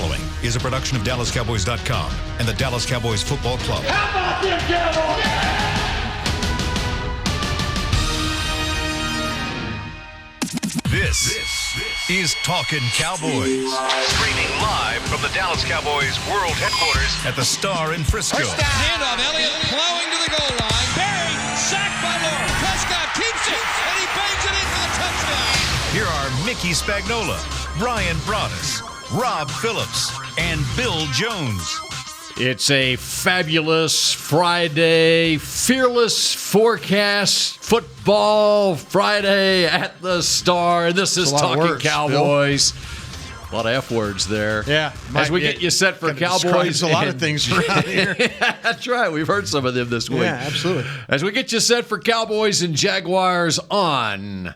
following is a production of DallasCowboys.com and the Dallas Cowboys Football Club. How about them Cowboys? This is Talkin' Cowboys. Streaming live from the Dallas Cowboys World Headquarters at the Star in Frisco. Handoff, Elliott plowing to the goal line. Barry, sacked by Lawrence. Prescott keeps it, and he bangs it in for the touchdown. Here are Mickey Spagnola, Brian Broaddus, Rob Phillips, and Bill Jones. It's a fabulous Friday, fearless forecast football Friday at the Star. This is Talking Cowboys. A lot of F words there. Yeah. As we get you set for Cowboys. A lot of things around here. Yeah, that's right. We've heard some of them this week. Yeah, absolutely. As we get you set for Cowboys and Jaguars on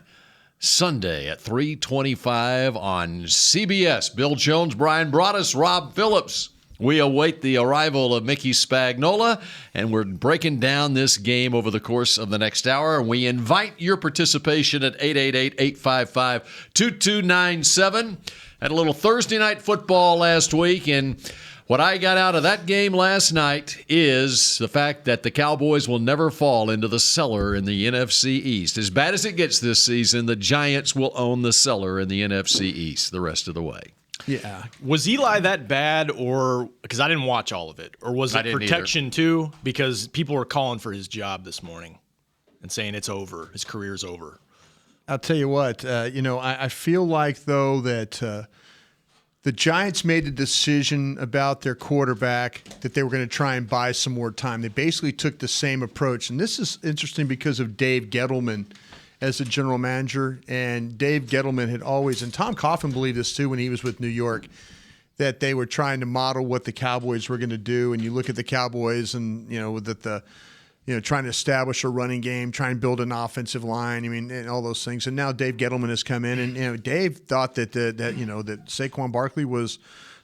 Sunday at 3:25 on CBS. Bill Jones, Brian Broaddus, Rob Phillips. We await the arrival of Mickey Spagnola, and we're breaking down this game over the course of the next hour. And we invite your participation at 888-855-2297. Had a little Thursday night football last week, and what I got out of that game last night is the fact that the Cowboys will never fall into the cellar in the NFC East. As bad as it gets this season, the Giants will own the cellar in the NFC East the rest of the way. Yeah. Was Eli that bad, or because I didn't watch all of it, or was it protection too? Because people were calling for his job this morning and saying it's over, his career's over. I'll tell you what, I feel like, though, that the Giants made a decision about their quarterback that they were going to try and buy some more time. They basically took the same approach. And this is interesting because of Dave Gettleman as the general manager. And Dave Gettleman had always, and Tom Coughlin believed this too when he was with New York, that they were trying to model what the Cowboys were going to do. And you look at the Cowboys and, trying to establish a running game, try and build an offensive line, and all those things. And now Dave Gettleman has come in, and Dave thought that Saquon Barkley was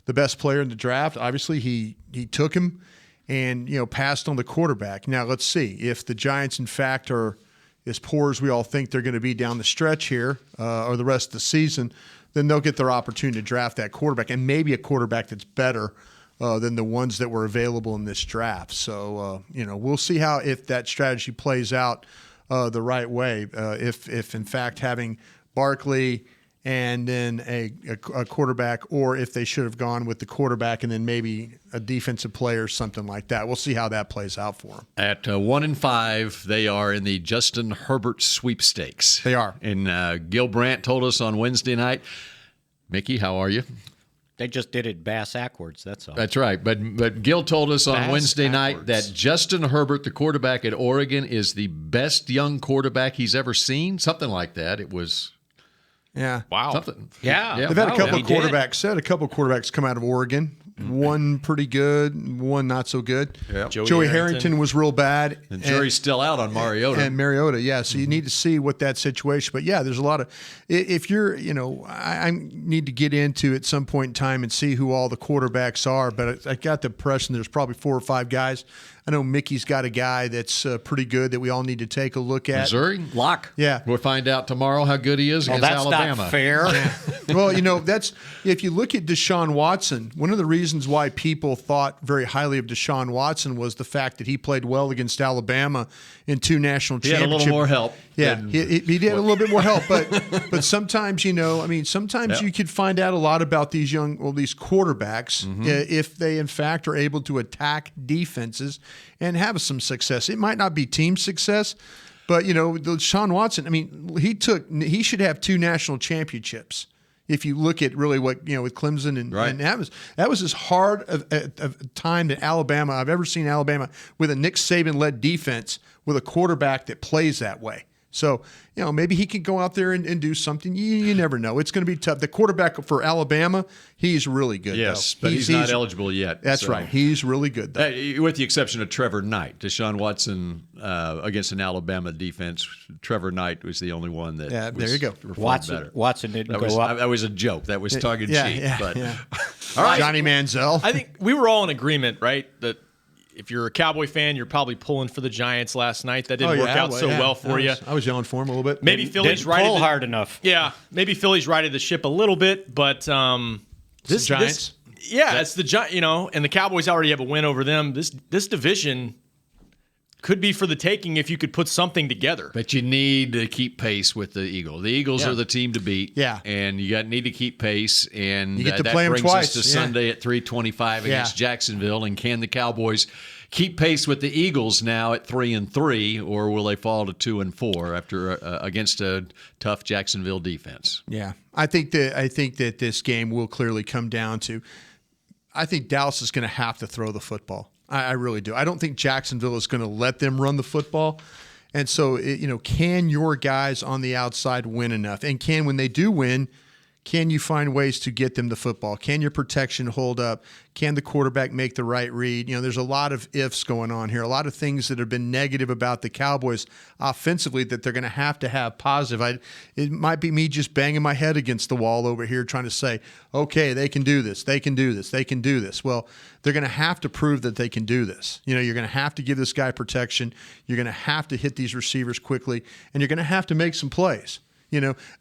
the best player in the draft. Obviously, he took him and passed on the quarterback. Now let's see if the Giants, in fact, are as poor as we all think they're going to be down the stretch here or the rest of the season. Then they'll get their opportunity to draft that quarterback, and maybe a quarterback that's better than the ones that were available in this draft. So, we'll see if that strategy plays out the right way. If in fact having Barkley and then a quarterback, or if they should have gone with the quarterback and then maybe a defensive player or something like that. We'll see how that plays out for them. At 1-5, they are in the Justin Herbert sweepstakes. They are. And Gil Brandt told us on Wednesday night, Mickey, how are you? They just did it bass-ackwards, that's all. That's right. But Gil told us on Wednesday night that Justin Herbert, the quarterback at Oregon, is the best young quarterback he's ever seen. Something like that. It was... Yeah. Wow. Something. Yeah. They've had a couple of quarterbacks come out of Oregon. One pretty good, one not so good. Yep. Joey Harrington was real bad. The jury's still out on Mariota. And Mariota, yeah. So you need to see what that situation. But yeah, there's a lot of. If you're, I need to get into at some point in time and see who all the quarterbacks are. But I got the impression there's probably 4 or 5 guys. I know Mickey's got a guy that's pretty good that we all need to take a look at. Missouri? Lock. Yeah. We'll find out tomorrow how good he is against Alabama. That's not fair. Well, that's if you look at Deshaun Watson, one of the reasons why people thought very highly of Deshaun Watson was the fact that he played well against Alabama in 2 national championships. He had a little more help. Yeah, he did a little bit more help, but sometimes sometimes you could find out a lot about these quarterbacks if they in fact are able to attack defenses and have some success. It might not be team success, but Deshaun Watson, he should have 2 national championships. If you look at really what with Clemson and that was as hard a time that Alabama I've ever seen Alabama with a Nick Saban led defense with a quarterback that plays that way. So, maybe he could go out there and do something. You never know. It's going to be tough. The quarterback for Alabama, he's really good, yes, though. But he's not eligible yet. That's right. He's really good, though. With the exception of Trevor Knight. Deshaun Watson against an Alabama defense, Trevor Knight was the only one that there you go. Watson didn't go up. That was a joke. That was tongue-in-cheek. Yeah. All right. Johnny Manziel. I think we were all in agreement, right, that if you're a Cowboy fan, you're probably pulling for the Giants last night. That didn't work out so well for you. I was yelling for him a little bit. Maybe Philly's Didn't pull hard enough. Yeah, maybe Philly's righted the ship a little bit, but Giants. Yeah, it's the and the Cowboys already have a win over them. This division could be for the taking if you could put something together. But you need to keep pace with the Eagles. The Eagles are the team to beat. Yeah. And you need to keep pace. And you get to that play them brings twice. us to Sunday at 3:25 against Jacksonville. And can the Cowboys keep pace with the Eagles now at 3-3, or will they fall to 2-4 after against a tough Jacksonville defense? Yeah, I think that this game will clearly come down to. I think Dallas is going to have to throw the football. I really do. I don't think Jacksonville is going to let them run the football. And so, can your guys on the outside win enough? And when they do win, can you find ways to get them the football? Can your protection hold up? Can the quarterback make the right read? There's a lot of ifs going on here, a lot of things that have been negative about the Cowboys offensively that they're going to have positive. It might be me just banging my head against the wall over here trying to say, okay, they can do this, they can do this, they can do this. Well, they're going to have to prove that they can do this. You're going to have to give this guy protection. You're going to have to hit these receivers quickly, and you're going to have to make some plays.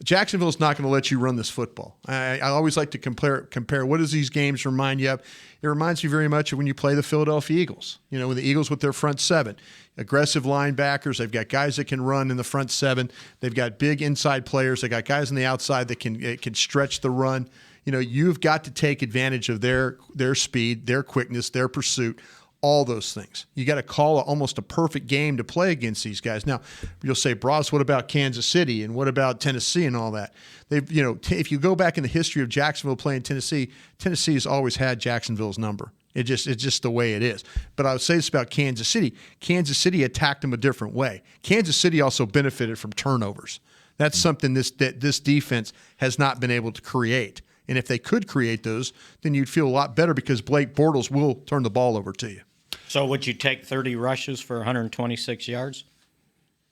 Jacksonville's not going to let you run this football. I always like to compare. What does these games remind you of? It reminds me very much of when you play the Philadelphia Eagles. When the Eagles with their front seven, aggressive linebackers. They've got guys that can run in the front seven. They've got big inside players. They got guys on the outside that can stretch the run. You've got to take advantage of their speed, their quickness, their pursuit. All those things. You got to call almost a perfect game to play against these guys. Now, you'll say, Bros, what about Kansas City and what about Tennessee and all that? If you go back in the history of Jacksonville playing Tennessee, Tennessee has always had Jacksonville's number. It's just the way it is. But I would say this about Kansas City. Kansas City attacked them a different way. Kansas City also benefited from turnovers. That's something that this defense has not been able to create. And if they could create those, then you'd feel a lot better because Blake Bortles will turn the ball over to you. So would you take 30 rushes for 126 yards?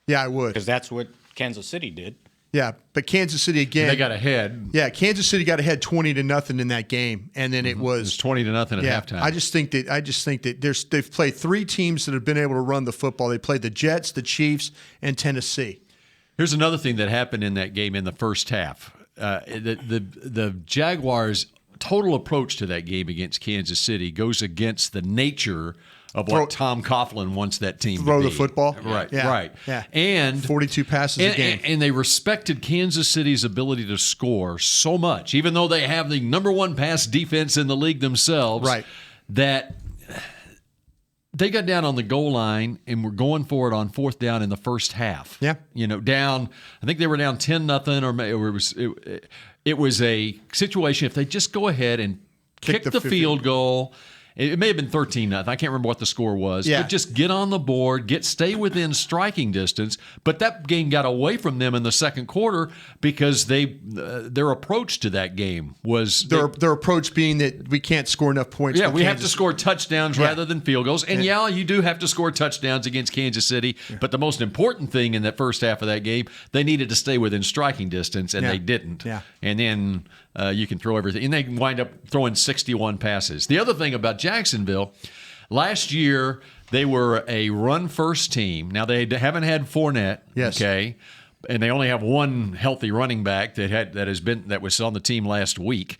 Yeah, I would. Because that's what Kansas City did. Yeah, but Kansas City again. They got ahead. Yeah, Kansas City got ahead 20-0 in that game, and then it was 20-0 at halftime. I just think that they've played three teams that have been able to run the football. They played the Jets, the Chiefs, and Tennessee. Here's another thing that happened in that game in the first half. The Jaguars' total approach to that game against Kansas City goes against the nature of what Tom Coughlin wants that team to be. Throw the football? Right, yeah. right. Yeah. And 42 passes a game. And they respected Kansas City's ability to score so much, even though they have the number one pass defense in the league themselves, right, that they got down on the goal line and were going for it on fourth down in the first half. Yeah. Down, I think they were down 10-0, or it was a situation, if they just go ahead and kick the field goal, it may have been 13-0. I can't remember what the score was. Yeah. But just get on the board, stay within striking distance. But that game got away from them in the second quarter because their approach to that game was their approach being that we can't score enough points. Yeah, we have to score touchdowns rather than field goals. And you do have to score touchdowns against Kansas City. Yeah. But the most important thing in that first half of that game, they needed to stay within striking distance, and they didn't. Yeah. And then you can throw everything. And they wind up throwing 61 passes. The other thing about Jacksonville, last year they were a run-first team. Now, they haven't had Fournette, okay? And they only have one healthy running back that was on the team last week.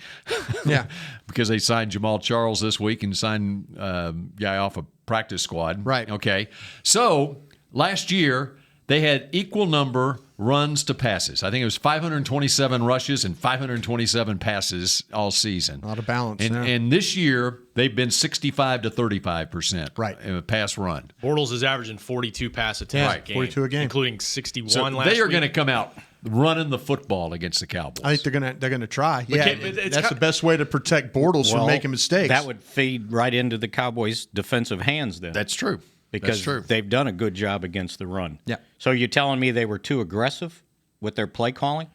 Yeah. Because they signed Jamal Charles this week and signed a guy off a practice squad. Right. Okay. So last year they had equal number runs to passes. I think it was 527 rushes and 527 passes all season. A lot of balance. And this year they've been 65 to 35%. Right. In a pass run. Bortles is averaging 42 pass attempts a game. 42 a game. Including 61 so last week. They are going to come out running the football against the Cowboys. I think they're going to try. It's that's the best way to protect Bortles from making mistakes. That would feed right into the Cowboys' defensive hands then. That's true. Because they've done a good job against the run. Yeah. So you're telling me they were too aggressive with their play calling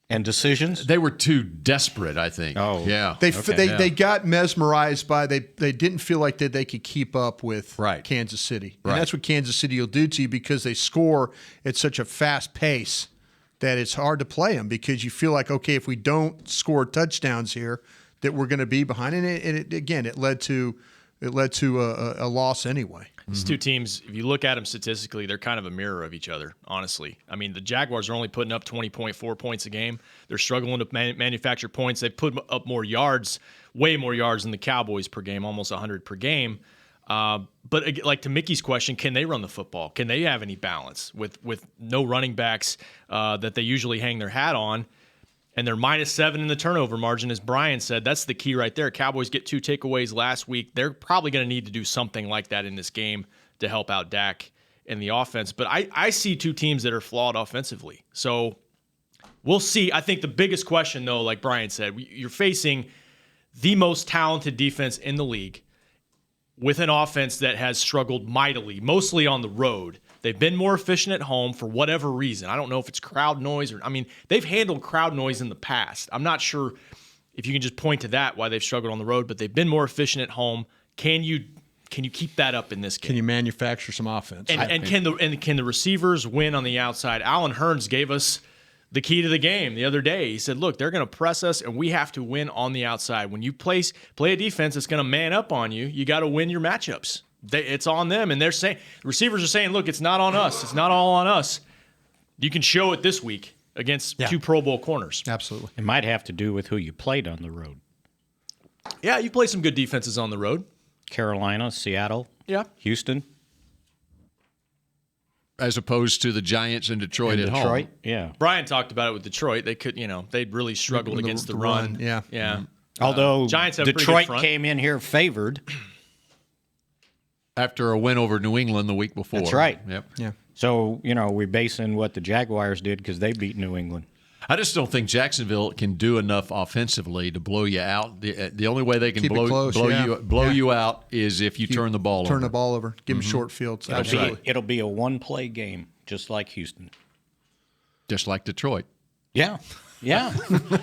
and decisions? They were too desperate, I think. Oh, yeah. They got mesmerized by they didn't feel like that they could keep up with Right. Kansas City. Right. And that's what Kansas City will do to you because they score at such a fast pace that it's hard to play them because you feel like, okay, if we don't score touchdowns here, that we're going to be behind. And it led to a loss anyway. These two teams, if you look at them statistically, they're kind of a mirror of each other, honestly. I mean, the Jaguars are only putting up 20.4 points a game. They're struggling to manufacture points. They've put up more yards, way more yards than the Cowboys per game, almost 100 per game. But like to Mickey's question, can they run the football? Can they have any balance with no running backs that they usually hang their hat on? And they're -7 in the turnover margin, as Brian said. That's the key right there. Cowboys get 2 takeaways last week. They're probably going to need to do something like that in this game to help out Dak in the offense. But I see two teams that are flawed offensively. So we'll see. I think the biggest question, though, like Brian said, you're facing the most talented defense in the league with an offense that has struggled mightily, mostly on the road. They've been more efficient at home for whatever reason. I don't know if it's crowd noise or, I mean, they've handled crowd noise in the past. I'm not sure if you can just point to that, why they've struggled on the road, but they've been more efficient at home. Can you keep that up in this game? Can you manufacture some offense? And can the receivers win on the outside? Alan Hearns gave us the key to the game the other day. He said, look, they're going to press us, and we have to win on the outside. When you play a defense that's going to man up on you, you got to win your matchups. It's on them, and they're saying the receivers are saying, look, it's not on us. It's not all on us. You can show it this week against 2 Pro Bowl corners. Absolutely. It might have to do with who you played on the road. Yeah, you play some good defenses on the road. Carolina, Seattle, Houston. As opposed to the Giants in Detroit at home. Yeah. Brian talked about it with Detroit. They could, they'd really struggled against the run. Yeah. Yeah. Although Giants have a pretty good Detroit front. came in here favored. After a win over New England the week before. That's right. Yep. Yeah. So, we're basing what the Jaguars did because they beat New England. I just don't think Jacksonville can do enough offensively to blow you out. The only way they can blow you out is if you turn the ball over. Turn the ball over. Give them short fields. Absolutely. It'll be a one-play game, just like Houston. Just like Detroit. Yeah. Yeah.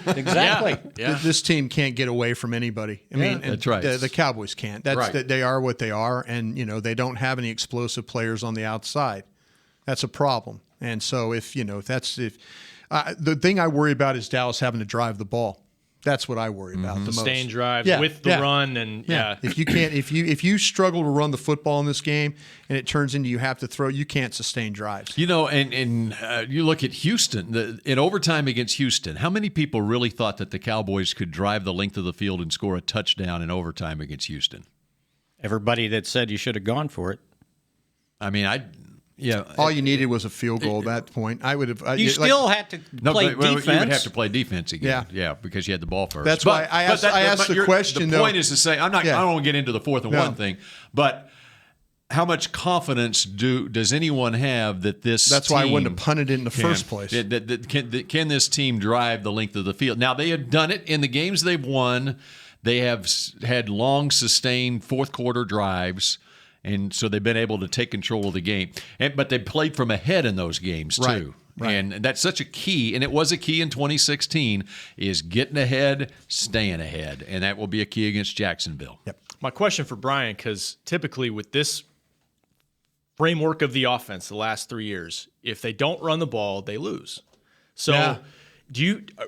Exactly. Yeah. This team can't get away from anybody. I mean, that's right. The Cowboys can't. They are what they are, and they don't have any explosive players on the outside. That's a problem. And so the thing I worry about is Dallas having to drive the ball. That's what I worry about the most. Sustained drives with the run and If you struggle to run the football in this game and it turns into you have to throw, you can't sustain drives. And you look at Houston in overtime against Houston. How many people really thought that the Cowboys could drive the length of the field and score a touchdown in overtime against Houston? Everybody that said you should have gone for it. I mean, all you needed was a field goal at that point. I would have. You still had to play defense. You would have to play defense again. Yeah, because you had the ball first. That's why I asked the question. The point is to say, I don't want to get into the 4th and 1 thing, but how much confidence does anyone have that this? That's why I wouldn't have punted it in the first place. Can this team drive the length of the field? Now they have done it in the games they've won. They have had long, sustained fourth quarter drives. And so they've been able to take control of the game. But they played from ahead in those games, too. Right. And that's such a key, and it was a key in 2016, is getting ahead, staying ahead. And that will be a key against Jacksonville. Yep. My question for Brian, because typically with this framework of the offense the last 3 years, if they don't run the ball, they lose. So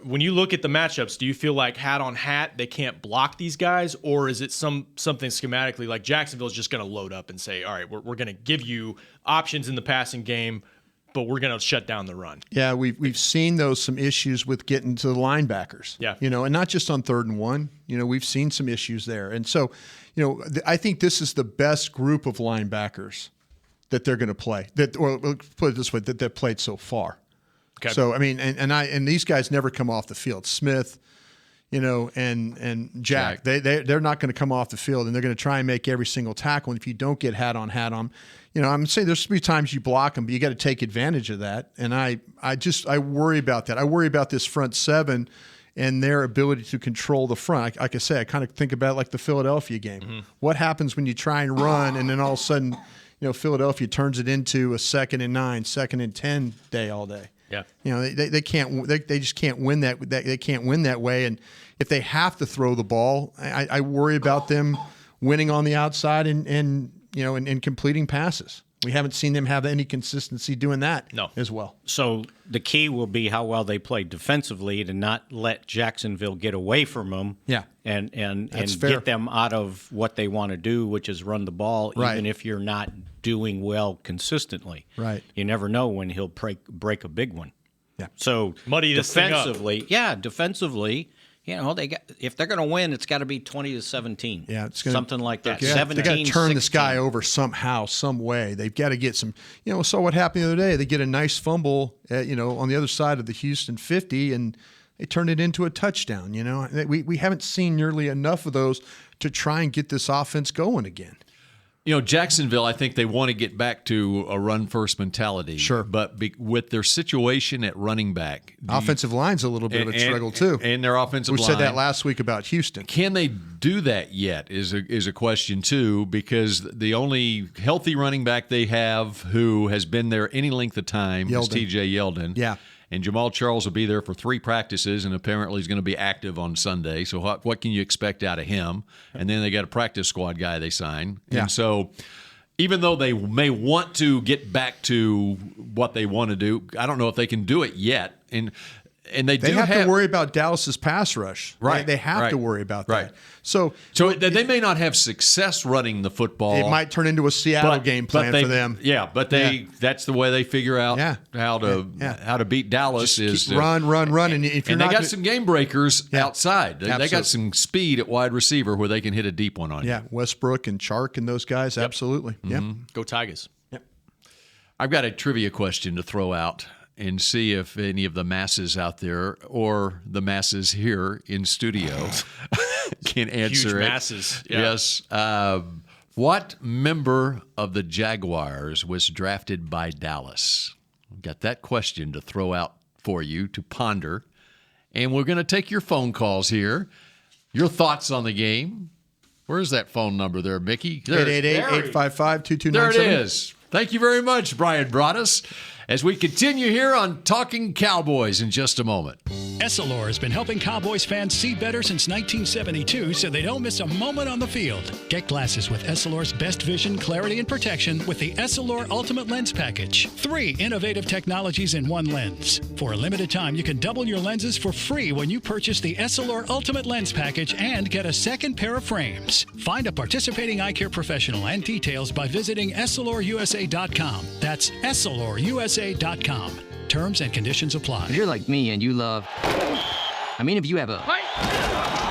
when you look at the matchups, do you feel like hat on hat they can't block these guys, or is it something schematically like Jacksonville's just going to load up and say, all right, we're going to give you options in the passing game, but we're going to shut down the run? Yeah, we've seen some issues with getting to the linebackers. Yeah, and not just on 3rd and 1. We've seen some issues there, and so I think this is the best group of linebackers that they're going to play. Or put it this way, that they've played so far. Okay. So I mean, and these guys never come off the field. Smith, and Jack. They're not going to come off the field, and they're going to try and make every single tackle. And if you don't get hat on, I'm saying there's 3 times you block them, but you got to take advantage of that. And I worry about that. I worry about this front 7 and their ability to control the front. Like I say, I kind of think about it like the Philadelphia game. Mm-hmm. What happens when you try and run, and then all of a sudden, Philadelphia turns it into a 2nd and 9, 2nd and 10 day all day. Yeah, they can't. They just can't win that. They can't win that way. And if they have to throw the ball, I worry about them winning on the outside and completing passes. We haven't seen them have any consistency doing that as well. So the key will be how well they play defensively to not let Jacksonville get away from them. Yeah. And fair. get them out of what they want to do, which is run the ball, Right. even if you're not doing well consistently. Right. You never know when he'll break a big one. Yeah. So Muddy this thing up. defensively, if they're going to win, it's got to be 20-17. Yeah, it's gonna, something like that. They got to turn this guy over somehow, some way. They've got to get some. So what happened the other day? They get a nice fumble, on the other side of the Houston 50, and they turned it into a touchdown. We haven't seen nearly enough of those to try and get this offense going again. Jacksonville, I think they want to get back to a run-first mentality. Sure. But with their situation at running back. Offensive line's a little bit of a struggle, too. And their offensive line. We said that last week about Houston. Can they do that yet is a question, too, because the only healthy running back they have who has been there any length of time is T.J. Yeldon. Yeah. And Jamal Charles will be there for 3 practices, and apparently he's going to be active on Sunday. So what can you expect out of him? And then they got a practice squad guy they sign. Yeah. And so even though they may want to get back to what they want to do, I don't know if they can do it yet. And they have to worry about Dallas's pass rush. Right. They have to worry about that. Right. So they may not have success running the football. It might turn into a Seattle game plan for them. Yeah, but that's the way they figure out how to beat Dallas. Just run, and if you're they got some game breakers outside. They got some speed at wide receiver where they can hit a deep one on you. Yeah, Westbrook and Chark and those guys, absolutely. Mm-hmm. Yeah, Go Tigers. Yep. I've got a trivia question to throw out and see if any of the masses out there or the masses here in studio can answer Huge it. Masses. Yeah. Yes. What member of the Jaguars was drafted by Dallas? I've got that question to throw out for you to ponder. And we're going to take your phone calls here. Your thoughts on the game. Where's that phone number there, Mickey? 888-855-2297. There it is. Thank you very much, Brian Broaddus, as we continue here on Talking Cowboys in just a moment. Essilor has been helping Cowboys fans see better since 1972 so they don't miss a moment on the field. Get glasses with Essilor's best vision, clarity, and protection with the Essilor Ultimate Lens Package. 3 innovative technologies in 1 lens. For a limited time, you can double your lenses for free when you purchase the Essilor Ultimate Lens Package and get a second pair of frames. Find a participating eye care professional and details by visiting EssilorUSA.com. That's EssilorUSA.com. Terms and conditions apply. If you're like me and you love... if you have a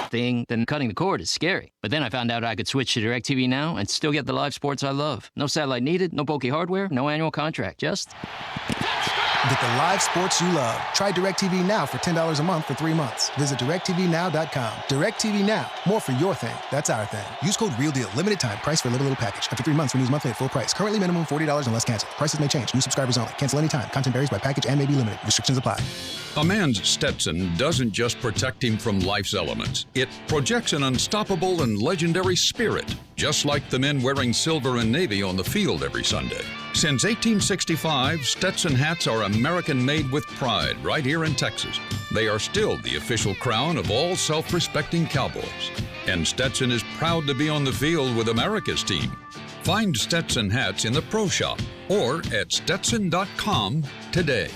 thing, then cutting the cord is scary. But then I found out I could switch to DirecTV Now and still get the live sports I love. No satellite needed, no bulky hardware, no annual contract, just... Get the live sports you love. Try DirecTV Now for $10 a month for 3 months. Visit DirecTVNow.com. DirecTV Now. More for your thing. That's our thing. Use code REALDEAL. Limited time. Price for little package. After 3 months, renews monthly at full price. Currently minimum $40 unless canceled. Prices may change. New subscribers only. Cancel anytime. Content varies by package and may be limited. Restrictions apply. A man's Stetson doesn't just protect him from life's elements. It projects an unstoppable and legendary spirit, just like the men wearing silver and navy on the field every Sunday. Since 1865, Stetson hats are American-made with pride right here in Texas. They are still the official crown of all self-respecting cowboys. And Stetson is proud to be on the field with America's team. Find Stetson hats in the Pro Shop or at Stetson.com today.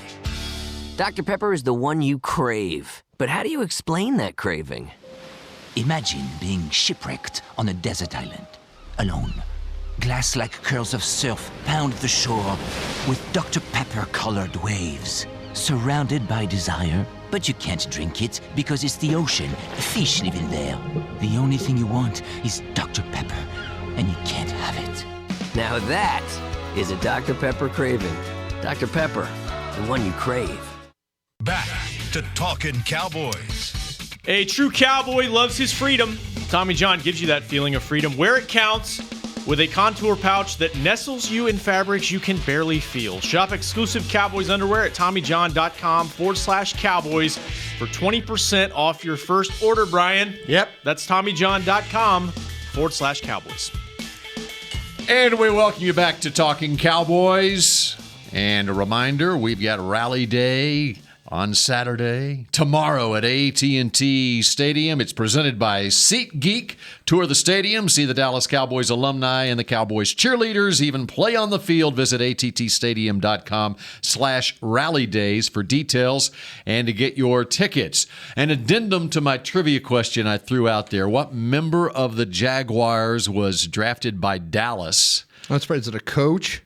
Dr. Pepper is the one you crave. But how do you explain that craving? Imagine being shipwrecked on a desert island, alone. Glass-like curls of surf pound the shore with Dr. Pepper-colored waves. Surrounded by desire, but you can't drink it because it's the ocean. Fish live in there. The only thing you want is Dr. Pepper, and you can't have it. Now that is a Dr. Pepper craving. Dr. Pepper, the one you crave. Back to Talkin' Cowboys. A true cowboy loves his freedom. Tommy John gives you that feeling of freedom where it counts, with a contour pouch that nestles you in fabrics you can barely feel. Shop exclusive Cowboys underwear at TommyJohn.com/Cowboys for 20% off your first order, Brian. Yep. That's TommyJohn.com/Cowboys. And we welcome you back to Talking Cowboys. And a reminder, we've got Rally Day on Saturday, tomorrow at AT&T Stadium. It's presented by SeatGeek. Tour the stadium, see the Dallas Cowboys alumni and the Cowboys cheerleaders, even play on the field. Visit attstadium.com/rallydays for details and to get your tickets. An addendum to my trivia question I threw out there. What member of the Jaguars was drafted by Dallas? That's right. Is it a coach?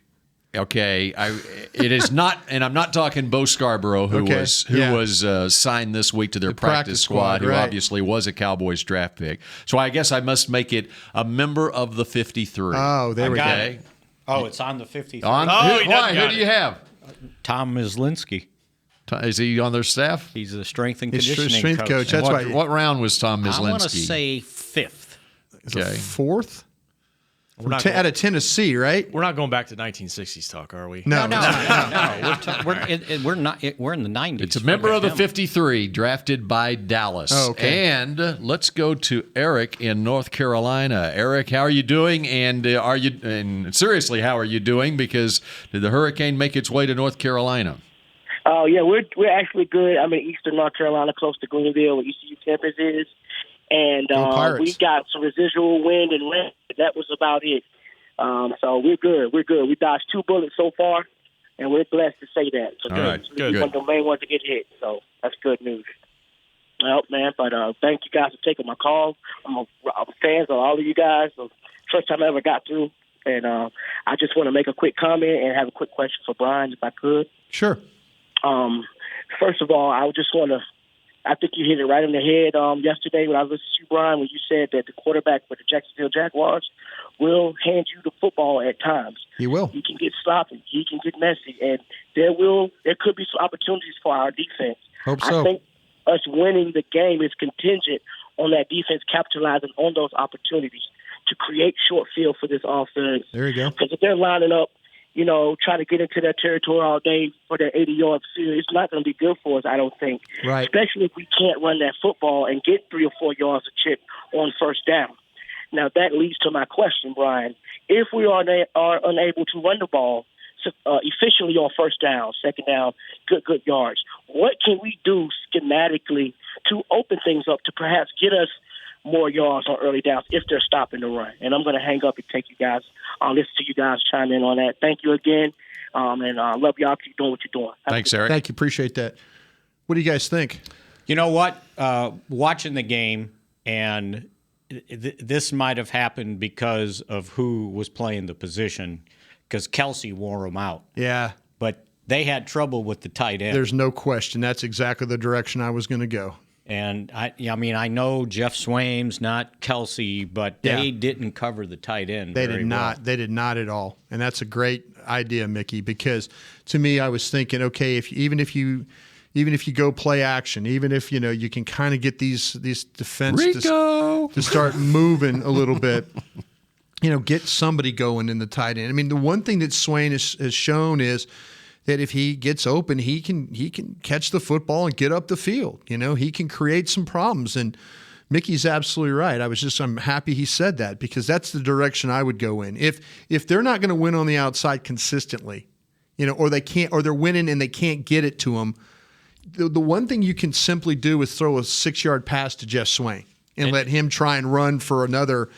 Okay, it is not, and I'm not talking Bo Scarborough, who was signed this week to their practice squad, who obviously was a Cowboys draft pick. So I guess I must make it a member of the 53. Oh, there we go. Oh, it's on the 53. Who do you have? Tom Mislinski. Is he on their staff? He's a strength and conditioning coach. That's right. What round was Tom Mislinski? I want to say 5th. Is it 4th? Out of Tennessee, right? We're not going back to 1960s talk, are we? No. We're not. We're in the 90s. It's a member of the 53 drafted by Dallas. Oh, okay. And let's go to Eric in North Carolina. Eric, how are you doing? And seriously, how are you doing? Because did the hurricane make its way to North Carolina? Oh, yeah, we're actually good. I'm in eastern North Carolina, close to Greenville, where ECU campus is. And we got some residual wind and rain. That was about it. So we're good. We're good. We dodged 2 bullets so far, and we're blessed to say that. So all right, good. One of the main ones to get hit. So that's good news. Well, man, but thank you guys for taking my call. I'm fans of all of you guys. So first time I ever got through. And I just want to make a quick comment and have a quick question for Brian, if I could. Sure. First of all, I just want to I think you hit it right in the head yesterday when I listened to you, Brian, when you said that the quarterback for the Jacksonville Jaguars will hand you the football at times. He will. He can get sloppy. He can get messy. And there could be some opportunities for our defense. Hope so. I think us winning the game is contingent on that defense capitalizing on those opportunities to create short field for this offense. There you go. Because if they're lining up, trying to get into their territory all day for their 80-yard field, it's not going to be good for us, I don't think. Right. Especially if we can't run that football and get 3 or 4 yards of chip on first down. Now, that leads to my question, Brian. If we are unable to run the ball efficiently on first down, second down, good yards, what can we do schematically to open things up to perhaps get us more yards on early downs if they're stopping the run? And I'm going to hang up and take you guys, listen to you guys chime in on that. Thank you again, and love y'all. Keep doing what you're doing. Thanks, Eric. Thank you. Appreciate that. What do you guys think? You know what? Watching the game, and this might have happened because of who was playing the position, because Kelsey wore them out. Yeah. But they had trouble with the tight end. There's no question. That's exactly the direction I was going to go. And I know Jeff Swaim's not Kelsey, but they didn't cover the tight end. They did not. Well. They did not at all. And that's a great idea, Mickey, because to me, I was thinking, okay, even if you go play action, even if you can kind of get these defense to start moving a little bit, get somebody going in the tight end. I mean, the one thing that Swaim has shown is that if he gets open, he can catch the football and get up the field. He can create some problems. And Mickey's absolutely right. I'm happy he said that, because that's the direction I would go in. If they're not going to win on the outside consistently, or they can't, or they're winning and they can't get it to them, the one thing you can simply do is throw a 6-yard pass to Jeff Swaim and let him try and run for another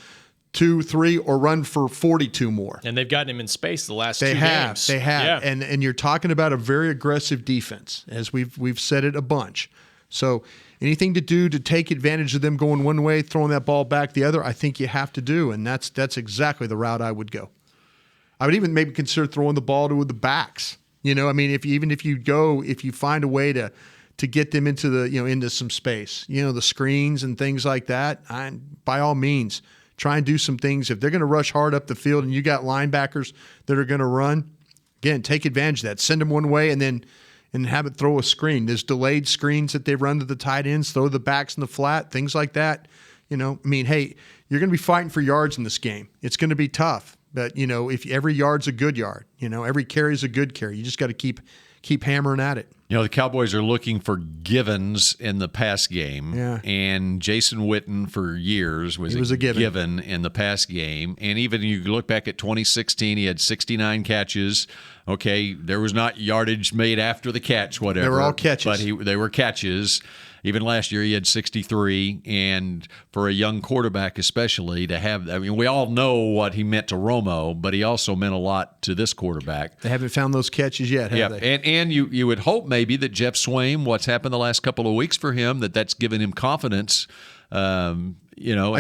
2, 3, or run for 42 more. And they've gotten him in space the last 2 games. They have. Yeah. And you're talking about a very aggressive defense, as we've said it a bunch. So anything to do to take advantage of them going one way, throwing that ball back the other, I think you have to do, and that's exactly the route I would go. I would even maybe consider throwing the ball to the backs. If you find a way to get them into into some space, the screens and things like that, by all means, try and do some things. If they're going to rush hard up the field and you got linebackers that are going to run, again, take advantage of that. Send them one way and have it throw a screen. There's delayed screens that they run to the tight ends, throw the backs in the flat, things like that. Hey, you're going to be fighting for yards in this game. It's going to be tough. But, if every yard's a good yard, every carry is a good carry. You just got to keep keep hammering at it. You know, the Cowboys are looking for Givens in the pass game. Yeah. And Jason Witten for years was a given in the pass game. And even you look back at 2016, he had 69 catches. Okay, there was not yardage made after the catch, whatever. They were all catches. But they were catches. Even last year, he had 63. And for a young quarterback especially, to have – I mean, we all know what he meant to Romo, but he also meant a lot to this quarterback. They haven't found those catches yet, have they? And you would hope maybe that Jeff Swaim, what's happened the last couple of weeks for him, that's given him confidence. I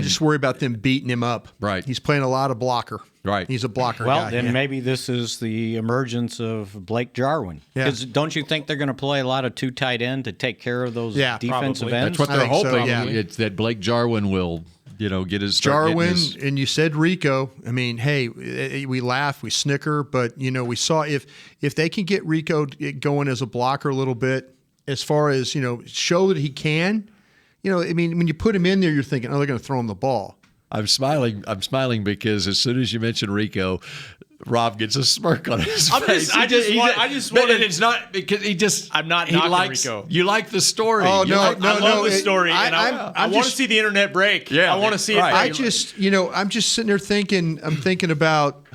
just worry about them beating him up. Right. He's playing a lot of blocker. Right. He's a blocker Well, guy. then maybe this is the emergence of Blake Jarwin. Yeah. Because don't you think they're going to play a lot of two tight end to take care of those defensive ends? That's what they're hoping. So, yeah. It's that Blake Jarwin will, get his Jarwin, and you said Rico. I mean, hey, we laugh, we snicker, but we saw if they can get Rico going as a blocker a little bit, as far as show that he can. I mean, when you put him in there, you're thinking, oh, they're going to throw him the ball. I'm smiling because as soon as you mention Rico, Rob gets a smirk on his face. I just wanted. It's not because he just. I'm not he knocking likes, Rico. You like the story. Oh no, I love the it, story, and I want to see the internet break. Yeah, I want to see it. I just, I'm just sitting there thinking. I'm thinking about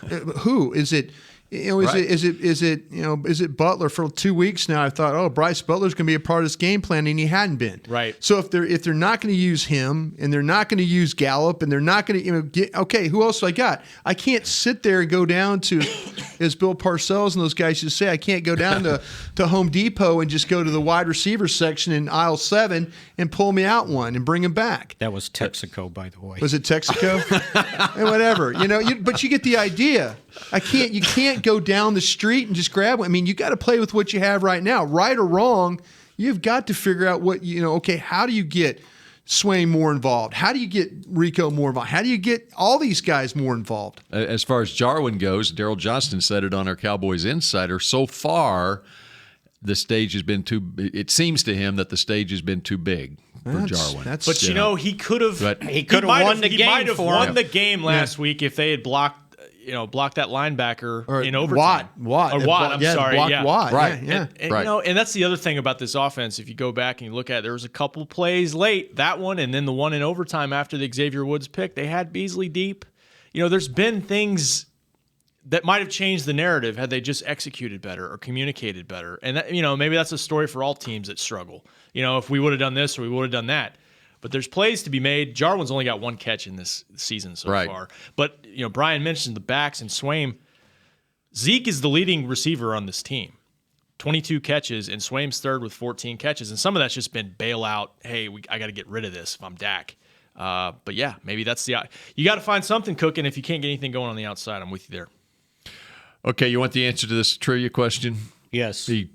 who is it. Is it Butler for 2 weeks now? I thought, oh, Bryce Butler's going to be a part of this game plan, and he hadn't been. Right. So if they're not going to use him, and they're not going to use Gallup, and they're not going to get okay, who else do I got? I can't sit there and go down to, as Bill Parcells and those guys used to say, I can't go down to Home Depot and just go to the wide receiver section in aisle 7 and pull me out one and bring him back. That was Texaco, by the way. Was it Texaco? And whatever, but you get the idea. You can't go down the street and just grab one. I mean, you got to play with what you have right now. Right or wrong, you've got to figure out what, okay, how do you get Swaim more involved? How do you get Rico more involved? How do you get all these guys more involved? As far as Jarwin goes, Daryl Johnston said it on our Cowboys Insider. So far, the stage has been it seems to him that the stage has been too big for Jarwin. But he could have won the game. He might have won him. the game last week if they had blocked that linebacker in overtime. Watt. I'm sorry. Blocked yeah. Watt. Right. Yeah. And and that's the other thing about this offense. If you go back and you look at it, there was a couple plays late, that one, and then the one in overtime after the Xavier Woods pick. They had Beasley deep. There's been things that might have changed the narrative had they just executed better or communicated better. And that, maybe that's a story for all teams that struggle. If we would have done this or we would have done that. But there's plays to be made. Jarwin's only got one catch in this season so far. But, Brian mentioned the backs and Swaim. Zeke is the leading receiver on this team. 22 catches, and Swaim's third with 14 catches. And some of that's just been bailout. Hey, I got to get rid of this if I'm Dak. But, yeah, maybe that's you got to find something cooking if you can't get anything going on the outside. I'm with you there. Okay, you want the answer to this trivia question? Yes. The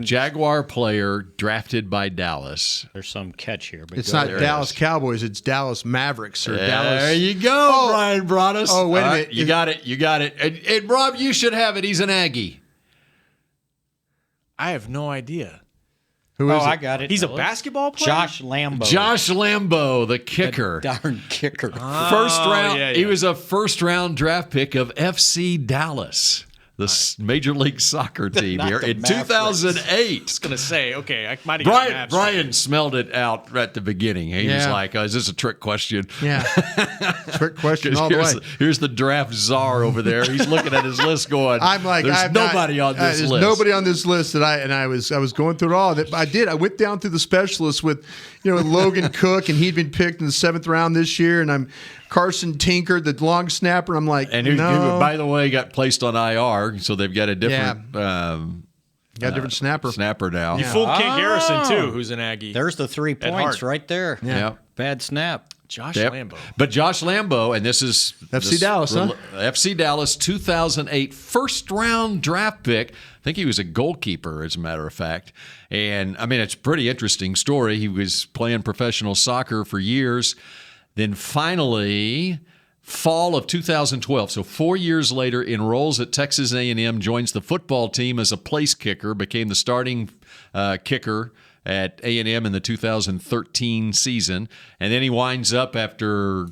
Jaguar player drafted by Dallas. There's some catch here. But it's not Dallas Cowboys. It's Dallas Mavericks. Or Dallas. There you go, Brian Broaddus. Oh, wait a minute. You got it. And Rob, you should have it. He's an Aggie. I have no idea. Who is it? I got it. He's a basketball player? Josh Lambo. Josh Lambo, the kicker. The darn kicker. First round. Yeah. He was a first-round draft pick of FC Dallas, the Major League Soccer team here in 2008. I was going to say, okay, I might have got Brian smelled it out right at the beginning. He was like, is this a trick question? Yeah. Trick question all the way. Here's the draft czar over there. He's looking at his list going, I'm like, there's nobody on this list. There's nobody on this list that I was going through it all. I went down through the specialists with, Logan Cook, and he'd been picked in the 7th round this year, and I'm Carson Tinker, the long snapper. I'm like, and who, by the way, got placed on IR, so they've got a different got a different snapper now. You fooled Kent Garrison too, who's an Aggie. There's the 3 points right there. Yeah. Bad snap. Josh Lambo. But Josh Lambo, and this is FC Dallas, huh? FC Dallas, 2008 first-round draft pick. I think he was a goalkeeper, as a matter of fact. And, it's a pretty interesting story. He was playing professional soccer for years. Then finally, fall of 2012, so 4 years later, enrolls at Texas A&M, joins the football team as a place kicker, became the starting kicker at A&M in the 2013 season. And then he winds up after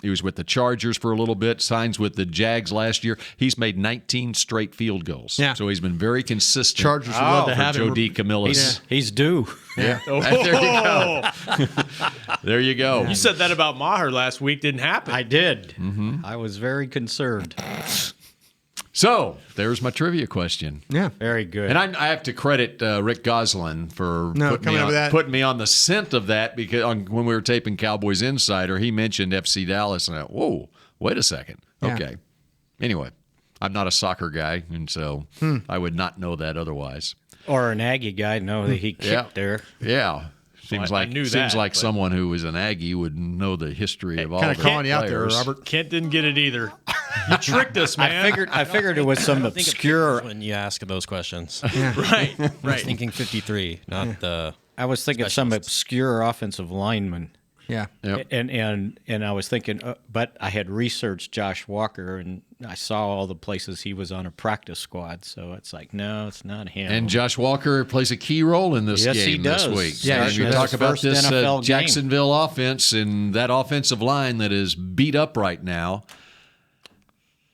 He was with the Chargers for a little bit, signs with the Jags last year. He's made 19 straight field goals. Yeah. So he's been very consistent. Chargers would love to have Joe him. D. Camillus. He's due. Yeah. There you go. There you go. You said that about Maher last week. Didn't happen. I did. I was very concerned. So there's my trivia question. Yeah. Very good. And I have to credit Rick Goslin for putting me on the scent of that, because when we were taping Cowboys Insider, he mentioned FC Dallas, and I went, whoa, wait a second. Yeah. Okay. Anyway, I'm not a soccer guy, and so I would not know that otherwise. Or an Aggie guy, know that he kicked there. Yeah. Seems I knew that, like but- someone who was an Aggie would know the history of all Kind the of calling you out there, players. Robert. Kent didn't get it either. You tricked us, man. I figured it was some I think of obscure. when you ask those questions. Right. I was thinking 53, not the. I was thinking some obscure offensive lineman. Yeah. Yep. And I was thinking, but I had researched Josh Walker, and I saw all the places he was on a practice squad. So it's like, no, it's not him. And Josh Walker plays a key role in this Yes, he game does. this week. Yeah, and you that's talk his about first this NFL game. Jacksonville offense and that offensive line that is beat up right now.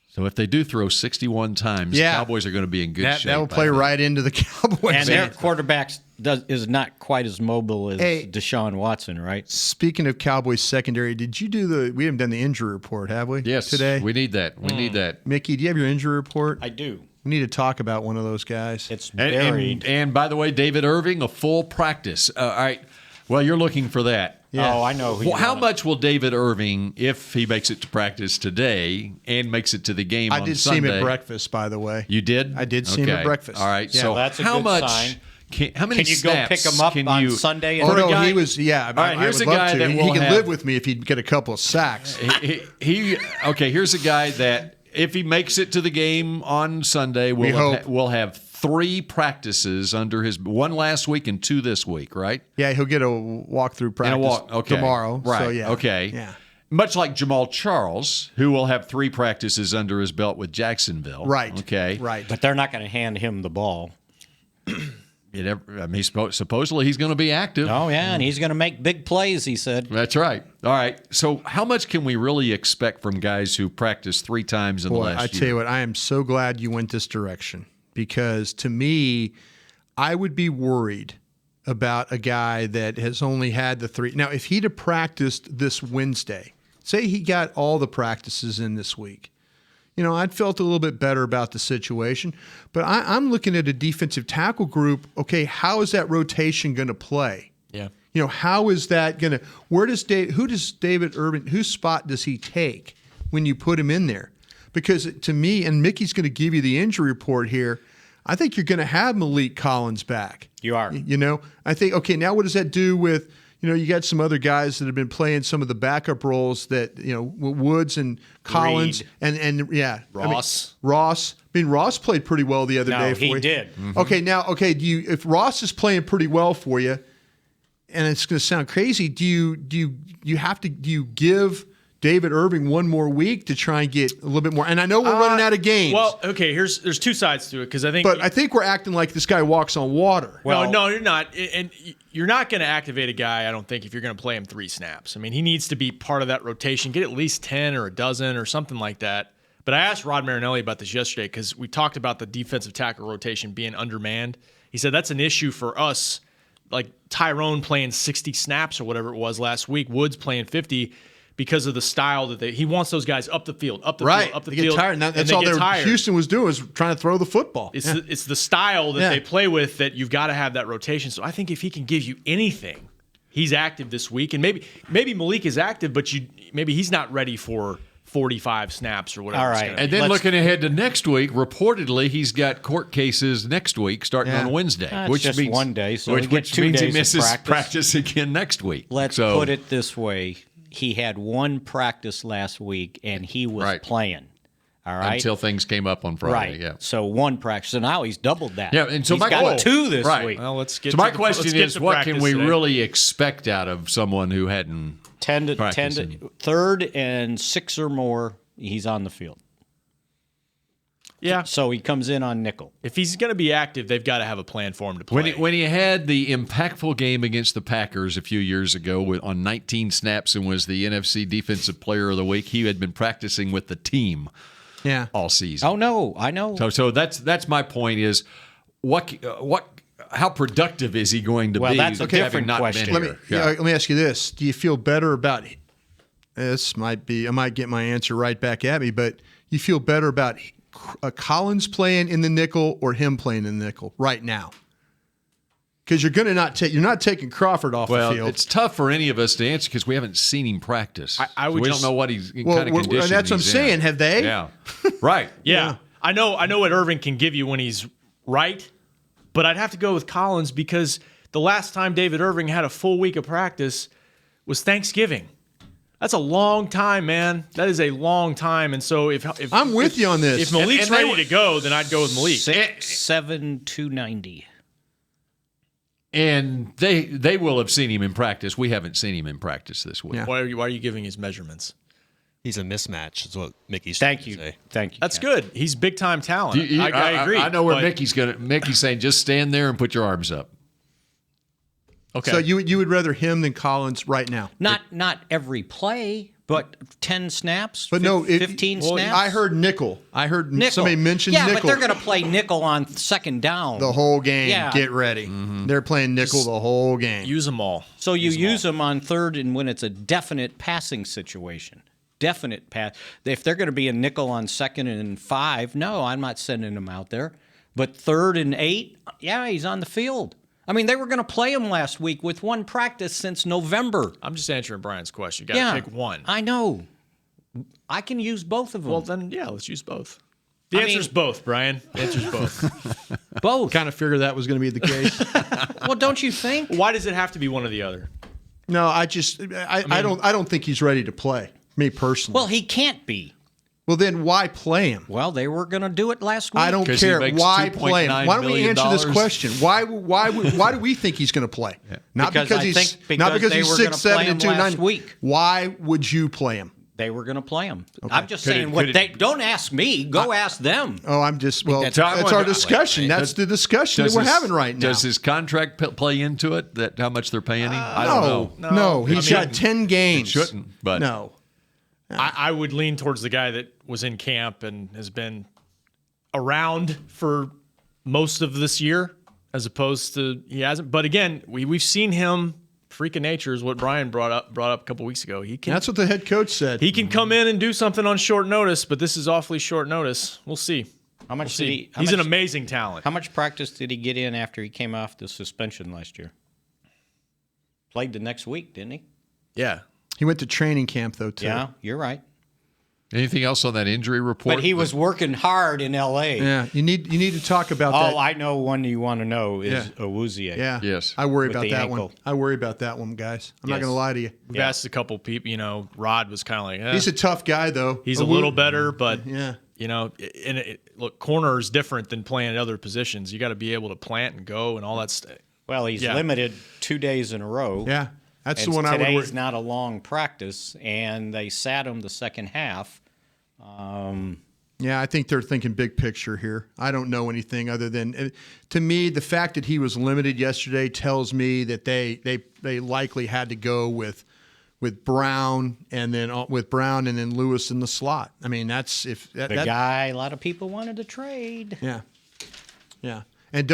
So if they do throw 61 times, the Cowboys are going to be in good shape. That will play right into the Cowboys. And their quarterback is not quite as mobile as Deshaun Watson, right? Speaking of Cowboys secondary, did you do we haven't done the injury report, have we? Yes, today. we need that. We need that. Mickey, do you have your injury report? I do. We need to talk about one of those guys. It's buried. And by the way, David Irving, a full practice. All right. Well, you're looking for that. Yeah. Oh, I know. Well, how much will David Irving, if he makes it to practice today and makes it to the game on Sunday? I did see him at breakfast, by the way. You did? I did see him at breakfast. All right. Yeah. So that's a how good much? sign. How many Can you snaps go pick him up can on you, Sunday? Oh, no, guy, he was, yeah. All right, here's I a would love guy to. that He will can have, live with me if he'd get a couple of sacks. Okay, here's a guy that, if he makes it to the game on Sunday, we'll have 3 practices under his, 1 last week and 2 this week, right? Yeah, he'll get a walkthrough practice tomorrow. Right. So, yeah. Okay. Yeah. Much like Jamal Charles, who will have 3 practices under his belt with Jacksonville. Right. Okay. Right. But they're not going to hand him the ball. Supposedly he's going to be active. Oh, yeah, and he's going to make big plays, he said. That's right. All right. So how much can we really expect from guys who practice 3 times in the last year? I tell you what, I am so glad you went this direction, because to me, I would be worried about a guy that has only had the 3. Now, if he'd have practiced this Wednesday, say he got all the practices in this week, I'd felt a little bit better about the situation. But I'm looking at a defensive tackle group. Okay, how is that rotation going to play? Yeah. How is that going to – who does David Irving – whose spot does he take when you put him in there? Because to me, and Mickey's going to give you the injury report here, I think you're going to have Malik Collins back. You are. I think, okay, now what does that do with – you got some other guys that have been playing some of the backup roles that, Woods and Collins and Ross. Ross. Ross played pretty well the other day for you. he did. Mm-hmm. Okay, if Ross is playing pretty well for you, and it's going to sound crazy, do you give David Irving one more week to try and get a little bit more? And I know we're running out of games. Well, okay, there's 2 sides to it, because I think we're acting like this guy walks on water. Well, no, you're not. And you're not going to activate a guy, I don't think, if you're going to play him 3 snaps. I mean, he needs to be part of that rotation, get at least 10 or a dozen or something like that. But I asked Rod Marinelli about this yesterday, because we talked about the defensive tackle rotation being undermanned. He said that's an issue for us, like Tyrone playing 60 snaps or whatever it was last week, Woods playing 50, because of the style that he wants those guys up the field, up the field, up the field. Tired. Now, that's all Houston was doing, was trying to throw the football. It's the style that they play with that you've got to have that rotation. So I think if he can give you anything, he's active this week, and maybe Malik is active, but maybe he's not ready for 45 snaps or whatever. All right. And then looking ahead to next week, reportedly he's got court cases next week starting on Wednesday, which just means 1 day, so which means means he days misses of practice again next week. Let's put it this way. He had 1 practice last week, and he was playing. All right. Until things came up on Friday. Right. Yeah. So 1 practice. So now he's doubled that. Yeah. And so he's got 2 this week. Well, let's get. So my question is, what can we really expect out of someone who hadn't 10 to 3rd and 6 or more? He's on the field. Yeah. So he comes in on nickel. If he's going to be active, they've got to have a plan for him to play. When he had the impactful game against the Packers a few years ago on 19 snaps and was the NFC Defensive Player of the Week, he had been practicing with the team all season. Oh, no, I know. So that's my point is how productive is he going to be? Well, that's a different question. Let me ask you this. Do you feel better about this? I might get my answer right back at me, but you feel better about Collins playing in the nickel or him playing in the nickel right now? Because you're not taking Crawford off the field. Well, it's tough for any of us to answer because we haven't seen him practice. We don't know what he's kind of condition. And that's what I'm saying. Have they? Yeah, right. Yeah. I know what Irvin can give you when he's right, but I'd have to go with Collins because the last time David Irving had a full week of practice was Thanksgiving. That's a long time, man. That is a long time. And so if I'm with you on this. If Malik's ready to go, then I'd go with Malik. 6'7", 290. And they will have seen him in practice. We haven't seen him in practice this week. Yeah. Why are you giving his measurements? He's a mismatch, is what Mickey's Thank you. say. Thank you. That's good. He's big time talent. I agree. I know where Mickey's saying just stand there and put your arms up. Okay. So you would rather him than Collins right now? Not every play, but 10 snaps, but 15 snaps. I heard nickel. I heard somebody mention nickel. Yeah, but they're going to play nickel on second down. The whole game. Yeah. Get ready. Mm-hmm. They're playing nickel the whole game. Use them all. So you use them on third and when it's a definite passing situation. Definite pass. If they're going to be a nickel on 2nd and 5, no, I'm not sending him out there. But 3rd and 8, yeah, he's on the field. I mean, they were going to play him last week with one practice since November. I'm just answering Brian's question. You got to pick one. I know. I can use both of them. Well, then, yeah, let's use both. The answer's both, Brian. The answer's both. Both. Kind of figured that was going to be the case. Well, don't you think? Why does it have to be one or the other? No, I don't think he's ready to play. Me personally. Well, he can't be. Well, then why play him? Well, they were going to do it last week. I don't care. Why play him? Why don't we answer this question? Why do we think he's going to play? Yeah. Not because he's 6'7" and 290. Why would you play him? They were going to play him. Okay. I'm just saying don't ask me. Go ask them. Oh, I'm just that's our discussion. That's the discussion that we're having right now. Does his contract play into it? That how much they're paying him? I don't know. No, he's got 10 games. It shouldn't, but no. I would lean towards the guy that was in camp and has been around for most of this year, as opposed to he hasn't. But again, we've seen him. Freak of nature is what Brian brought up a couple weeks ago. That's what the head coach said. He can come in and do something on short notice, but this is awfully short notice. We'll see. How much did he? He's an amazing talent. How much practice did he get in after he came off the suspension last year? Played the next week, didn't he? Yeah. He went to training camp, though, too. Yeah, you're right. Anything else on that injury report? But he was working hard in L.A. Yeah, you need to talk about that. Oh, I know one you want to know is Awuzie. Yeah. Yes. I worry about that one. I worry about that one, guys. I'm not going to lie to you. We've asked a couple people, Rod was kind of like, he's a tough guy, though. He's a little better, but, yeah. Look, corner is different than playing at other positions. You got to be able to plant and go and all that stuff. Well, he's limited 2 days in a row. Yeah. That's the one I would worry. Today's not a long practice, and they sat him the second half. Yeah, I think they're thinking big picture here. I don't know anything other than, to me, the fact that he was limited yesterday tells me that they likely had to go with Brown and then Lewis in the slot. I mean, that's guy a lot of people wanted to trade. Yeah. And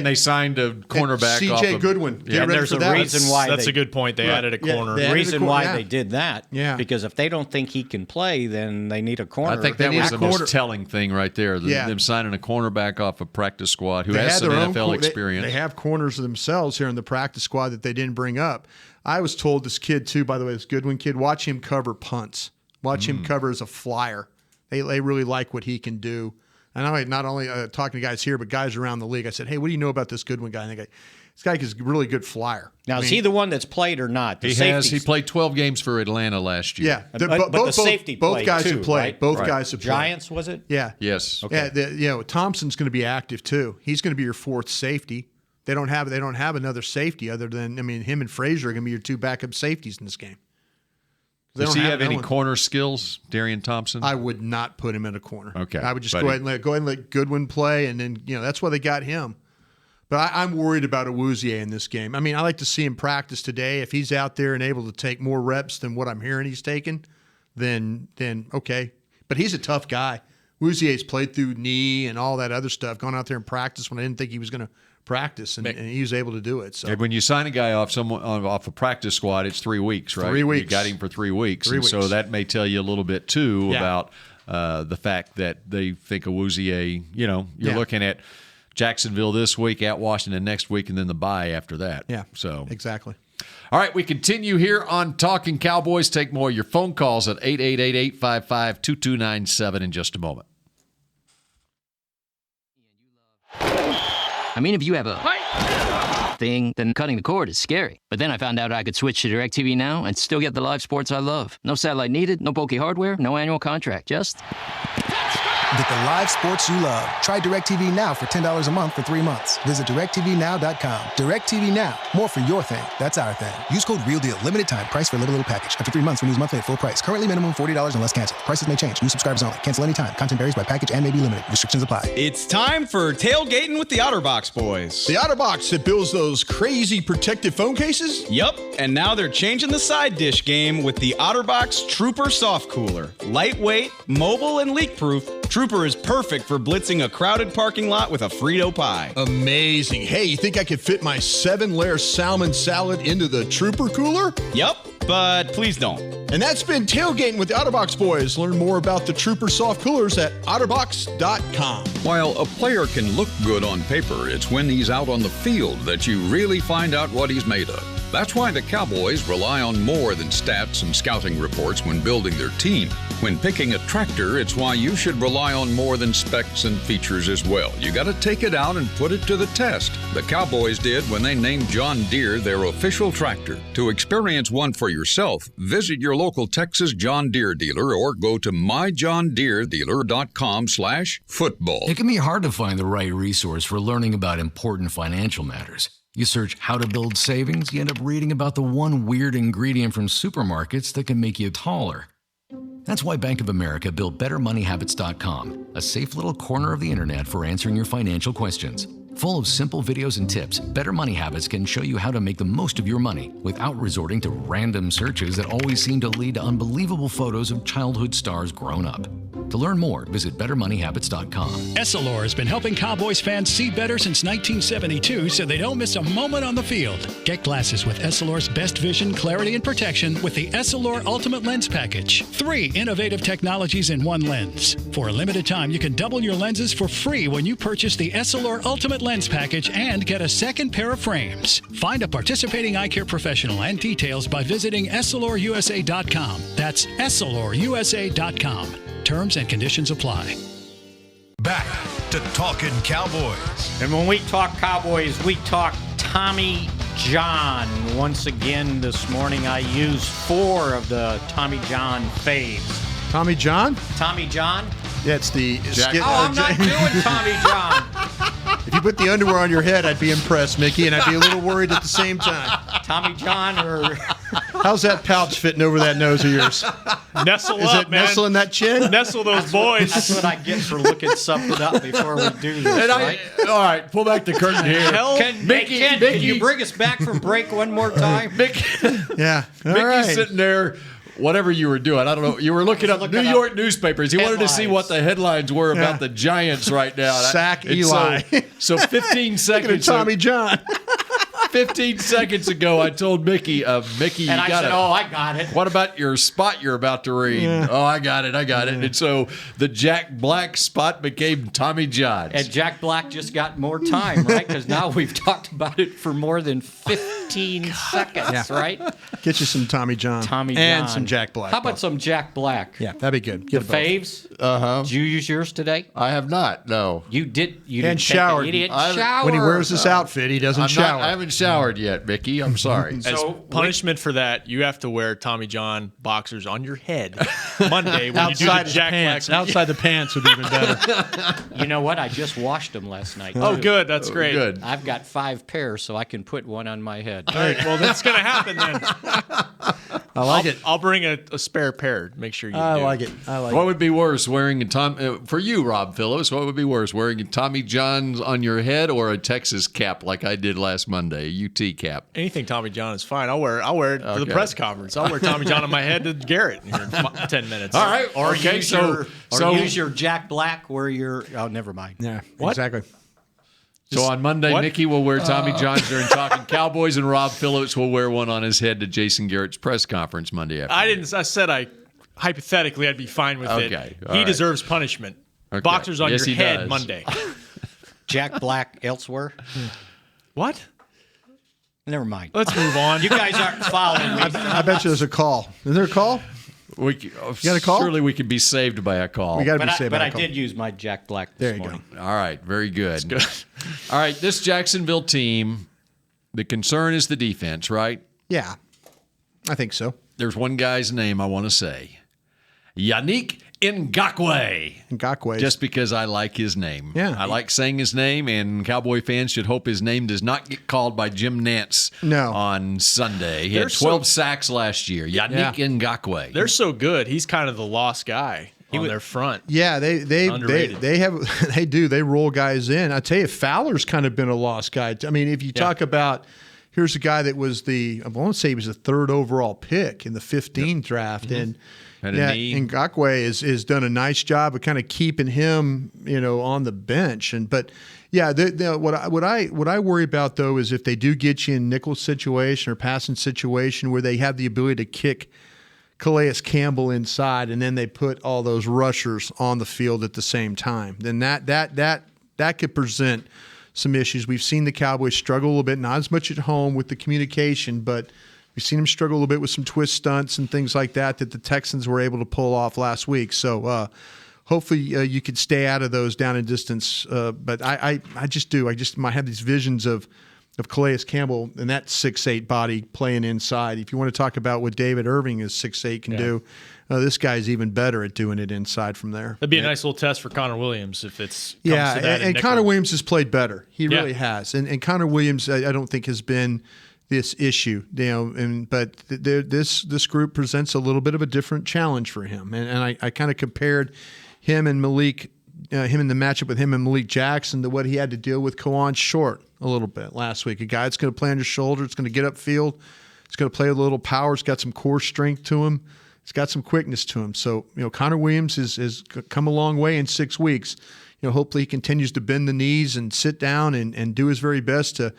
they signed a cornerback. C.J. Goodwin. Yeah, and there's a reason why. That's a good point. They added a corner. The reason why they did that. Yeah. Because if they don't think he can play, then they need a corner. I think that was the most telling thing right there. Them signing a cornerback off a practice squad who has some NFL experience. They have corners themselves here in the practice squad that they didn't bring up. I was told this kid too. By the way, this Goodwin kid, watch him cover punts. Watch him cover as a flyer. They really like what he can do. And I'm not only talking to guys here, but guys around the league. I said, hey, what do you know about this Goodwin guy? And they go, this guy is a really good flyer. Now, is he the one that's played or not? He played 12 games for Atlanta last year. Yeah. But the safety both guys too, have played. Right? Both guys have played. Giants, was it? Yeah. Yes. Okay. Yeah. Thompson's going to be active too. He's going to be your fourth safety. They don't have another safety other than him and Frazier are going to be your two backup safeties in this game. Does he have any corner skills, Darian Thompson? I would not put him in a corner. Okay. I would just go ahead and let Goodwin play, and then that's why they got him. But I'm worried about Awuzie in this game. I mean, I like to see him practice today. If he's out there and able to take more reps than what I'm hearing he's taking, then okay. But he's a tough guy. Awuzie's played through knee and all that other stuff, gone out there and practiced when I didn't think he was going to practice, and he was able to do it. So when you sign a guy off a practice squad, it's 3 weeks, right? 3 weeks. You got him for 3 weeks. 3 weeks. So that may tell you a little bit, too, about the fact that they think Awuzie, you're looking at Jacksonville this week, at Washington next week, and then the bye after that. Yeah, so exactly. All right, we continue here on Talking Cowboys. Take more of your phone calls at 888-855-2297 in just a moment. I mean, if you have a thing, then cutting the cord is scary. But then I found out I could switch to DirecTV Now and still get the live sports I love. No satellite needed, no bulky hardware, no annual contract, just... Get the live sports you love. Try DirecTV Now for $10 a month for 3 months. Visit DirecTVNow.com. DirecTV Now. More for your thing. That's our thing. Use code REALDEAL. Limited time. Price for little package. After 3 months, renews monthly at full price. Currently minimum $40 unless canceled. Prices may change. New subscribers only. Cancel anytime. Content varies by package and may be limited. Restrictions apply. It's time for tailgating with the OtterBox boys. The OtterBox that builds those crazy protective phone cases? Yup, and now they're changing the side dish game with the OtterBox Trooper Soft Cooler. Lightweight, mobile, and leak-proof, Trooper is perfect for blitzing a crowded parking lot with a Frito pie. Amazing. Hey, you think I could fit my 7-layer salmon salad into the Trooper cooler? Yup, but please don't. And that's been Tailgating with the OtterBox boys. Learn more about the Trooper soft coolers at otterbox.com. While a player can look good on paper, it's when he's out on the field that you really find out what he's made of. That's why the Cowboys rely on more than stats and scouting reports when building their team. When picking a tractor, it's why you should rely on more than specs and features as well. You got to take it out and put it to the test. The Cowboys did when they named John Deere their official tractor. To experience one for yourself, visit your local Texas John Deere dealer or go to myjohndeeredealer.com/football. It can be hard to find the right resource for learning about important financial matters. You search how to build savings, you end up reading about the one weird ingredient from supermarkets that can make you taller. That's why Bank of America built BetterMoneyHabits.com, a safe little corner of the internet for answering your financial questions. Full of simple videos and tips, Better Money Habits can show you how to make the most of your money without resorting to random searches that always seem to lead to unbelievable photos of childhood stars grown up. To learn more, visit BetterMoneyHabits.com. Essilor has been helping Cowboys fans see better since 1972 so they don't miss a moment on the field. Get glasses with Essilor's best vision, clarity, and protection with the Essilor Ultimate Lens Package. 3 innovative technologies in one lens. For a limited time, you can double your lenses for free when you purchase the Essilor Ultimate Lens Package and get a second pair of frames. Find a participating eye care professional and details by visiting EssilorUSA.com. That's EssilorUSA.com. Terms and conditions apply. Back to Talking Cowboys. And when we talk Cowboys, we talk Tommy John. Once again this morning, I used 4 of the Tommy John faves. Tommy John? Tommy John? Yeah, it's the... I'm not doing Tommy John. If you put the underwear on your head, I'd be impressed, Mickey, and I'd be a little worried at the same time. Tommy John or... How's that pouch fitting over that nose of yours? Nestle Is up, it man. nestle in that chin? Nestle those boys. That's what I get for looking something up before we do this, right? All right, pull back the curtain here. Ken, can you bring us back from break one more time? Yeah. All Mickey's right. sitting there, whatever you were doing. I don't know. You were looking up New York newspapers. He wanted to see what the headlines were about the Giants right now. Sack And Eli. So 15 seconds. Look at Tommy John. 15 seconds ago, I told Mickey, you And I got said, it. I got it. What about your spot you're about to read? Yeah. Oh, I got it. And so the Jack Black spot became Tommy John's. And Jack Black just got more time, right? Because now we've talked about it for more than 15 seconds, right? Get you some Tommy John. Tommy and John. some Jack Black. How about some Jack Black? Yeah, that'd be good. The Get both. faves? Uh-huh. Did you use yours today? I have not, no. You did. You And didn't showered. Take it. He didn't I- shower. When he wears this outfit, he doesn't shower. I haven't showered yet, Mickey. I'm sorry. As punishment for that, you have to wear Tommy John boxers on your head Monday when you do the Outside his Jack pants. Black. Outside the pants would be even better. You know what? I just washed them last night. Oh, too. good. That's great. Good. I've got 5 pairs, so I can put one on my head. All right. Well, that's going to happen then. I like it. I'll bring a spare pair. Make sure you I do. like it. What would be worse, wearing for you, Rob Phillips? What would be worse, wearing a Tommy John's on your head or a Texas cap like I did last Monday, a UT cap? Anything Tommy John is fine. I'll wear it for the press conference. I'll wear Tommy John on my head to Garrett here in 10 minutes. All right. Or okay. use your Jack Black where you're. Oh, never mind. Yeah. What? Exactly. So on Monday, Mickey will wear Tommy John's during Talking Cowboys, and Rob Phillips will wear one on his head to Jason Garrett's press conference Monday afternoon. I said hypothetically I'd be fine with it. Okay. He deserves punishment. Okay. Boxers on Yes, your he head does. Monday. Jack Black elsewhere. What? Never mind. Let's move on. You guys aren't following me. I bet you there's a call. Is there a call? You got a call? Surely we could be saved by a call. We got to be saved by a call. But I did use my Jack Black this morning. All right, very good. All right, this Jacksonville team, the concern is the defense, right? Yeah, I think so. There's one guy's name I want to say. Yannick Ngakoue. Just because I like his name. Yeah. I like saying his name, and Cowboy fans should hope his name does not get called by Jim Nantz on Sunday. He had 12 sacks last year. Yannick Ngakoue. They're so good. He's kind of the lost guy on their front. Yeah, they have they do. They roll guys in. I tell you, Fowler's kind of been a lost guy. I mean, if you talk about, here's a guy that was I want to say he was the 3rd overall pick in the 15 draft, and Ngakoue has done a nice job of kind of keeping him, on the bench. But what I worry about though is if they do get you in nickel situation or passing situation where they have the ability to kick Calais Campbell inside and then they put all those rushers on the field at the same time, then that could present some issues. We've seen the Cowboys struggle a little bit, not as much at home with the communication, but we've seen them struggle a little bit with some twist stunts and things like that the Texans were able to pull off last week. So hopefully you could stay out of those down and distance. But I just might have these visions of Calais Campbell and that 6'8" body playing inside. If you want to talk about what David Irving is 6'8" can do, this guy's even better at doing it inside from there. That'd be a nice little test for Connor Williams if it's to that. And Connor Williams has played better. He really has. And Connor Williams, I don't think has been this issue, but this group presents a little bit of a different challenge for him. And I kind of compared him and Malik, him in the matchup with him and Malik Jackson to what he had to deal with Kawan Short a little bit last week. A guy that's going to play on his shoulder, it's going to get upfield, it's going to play a little power, it's got some core strength to him, it's got some quickness to him. So, Connor Williams has come a long way in 6 weeks. Hopefully he continues to bend the knees and sit down and do his very best to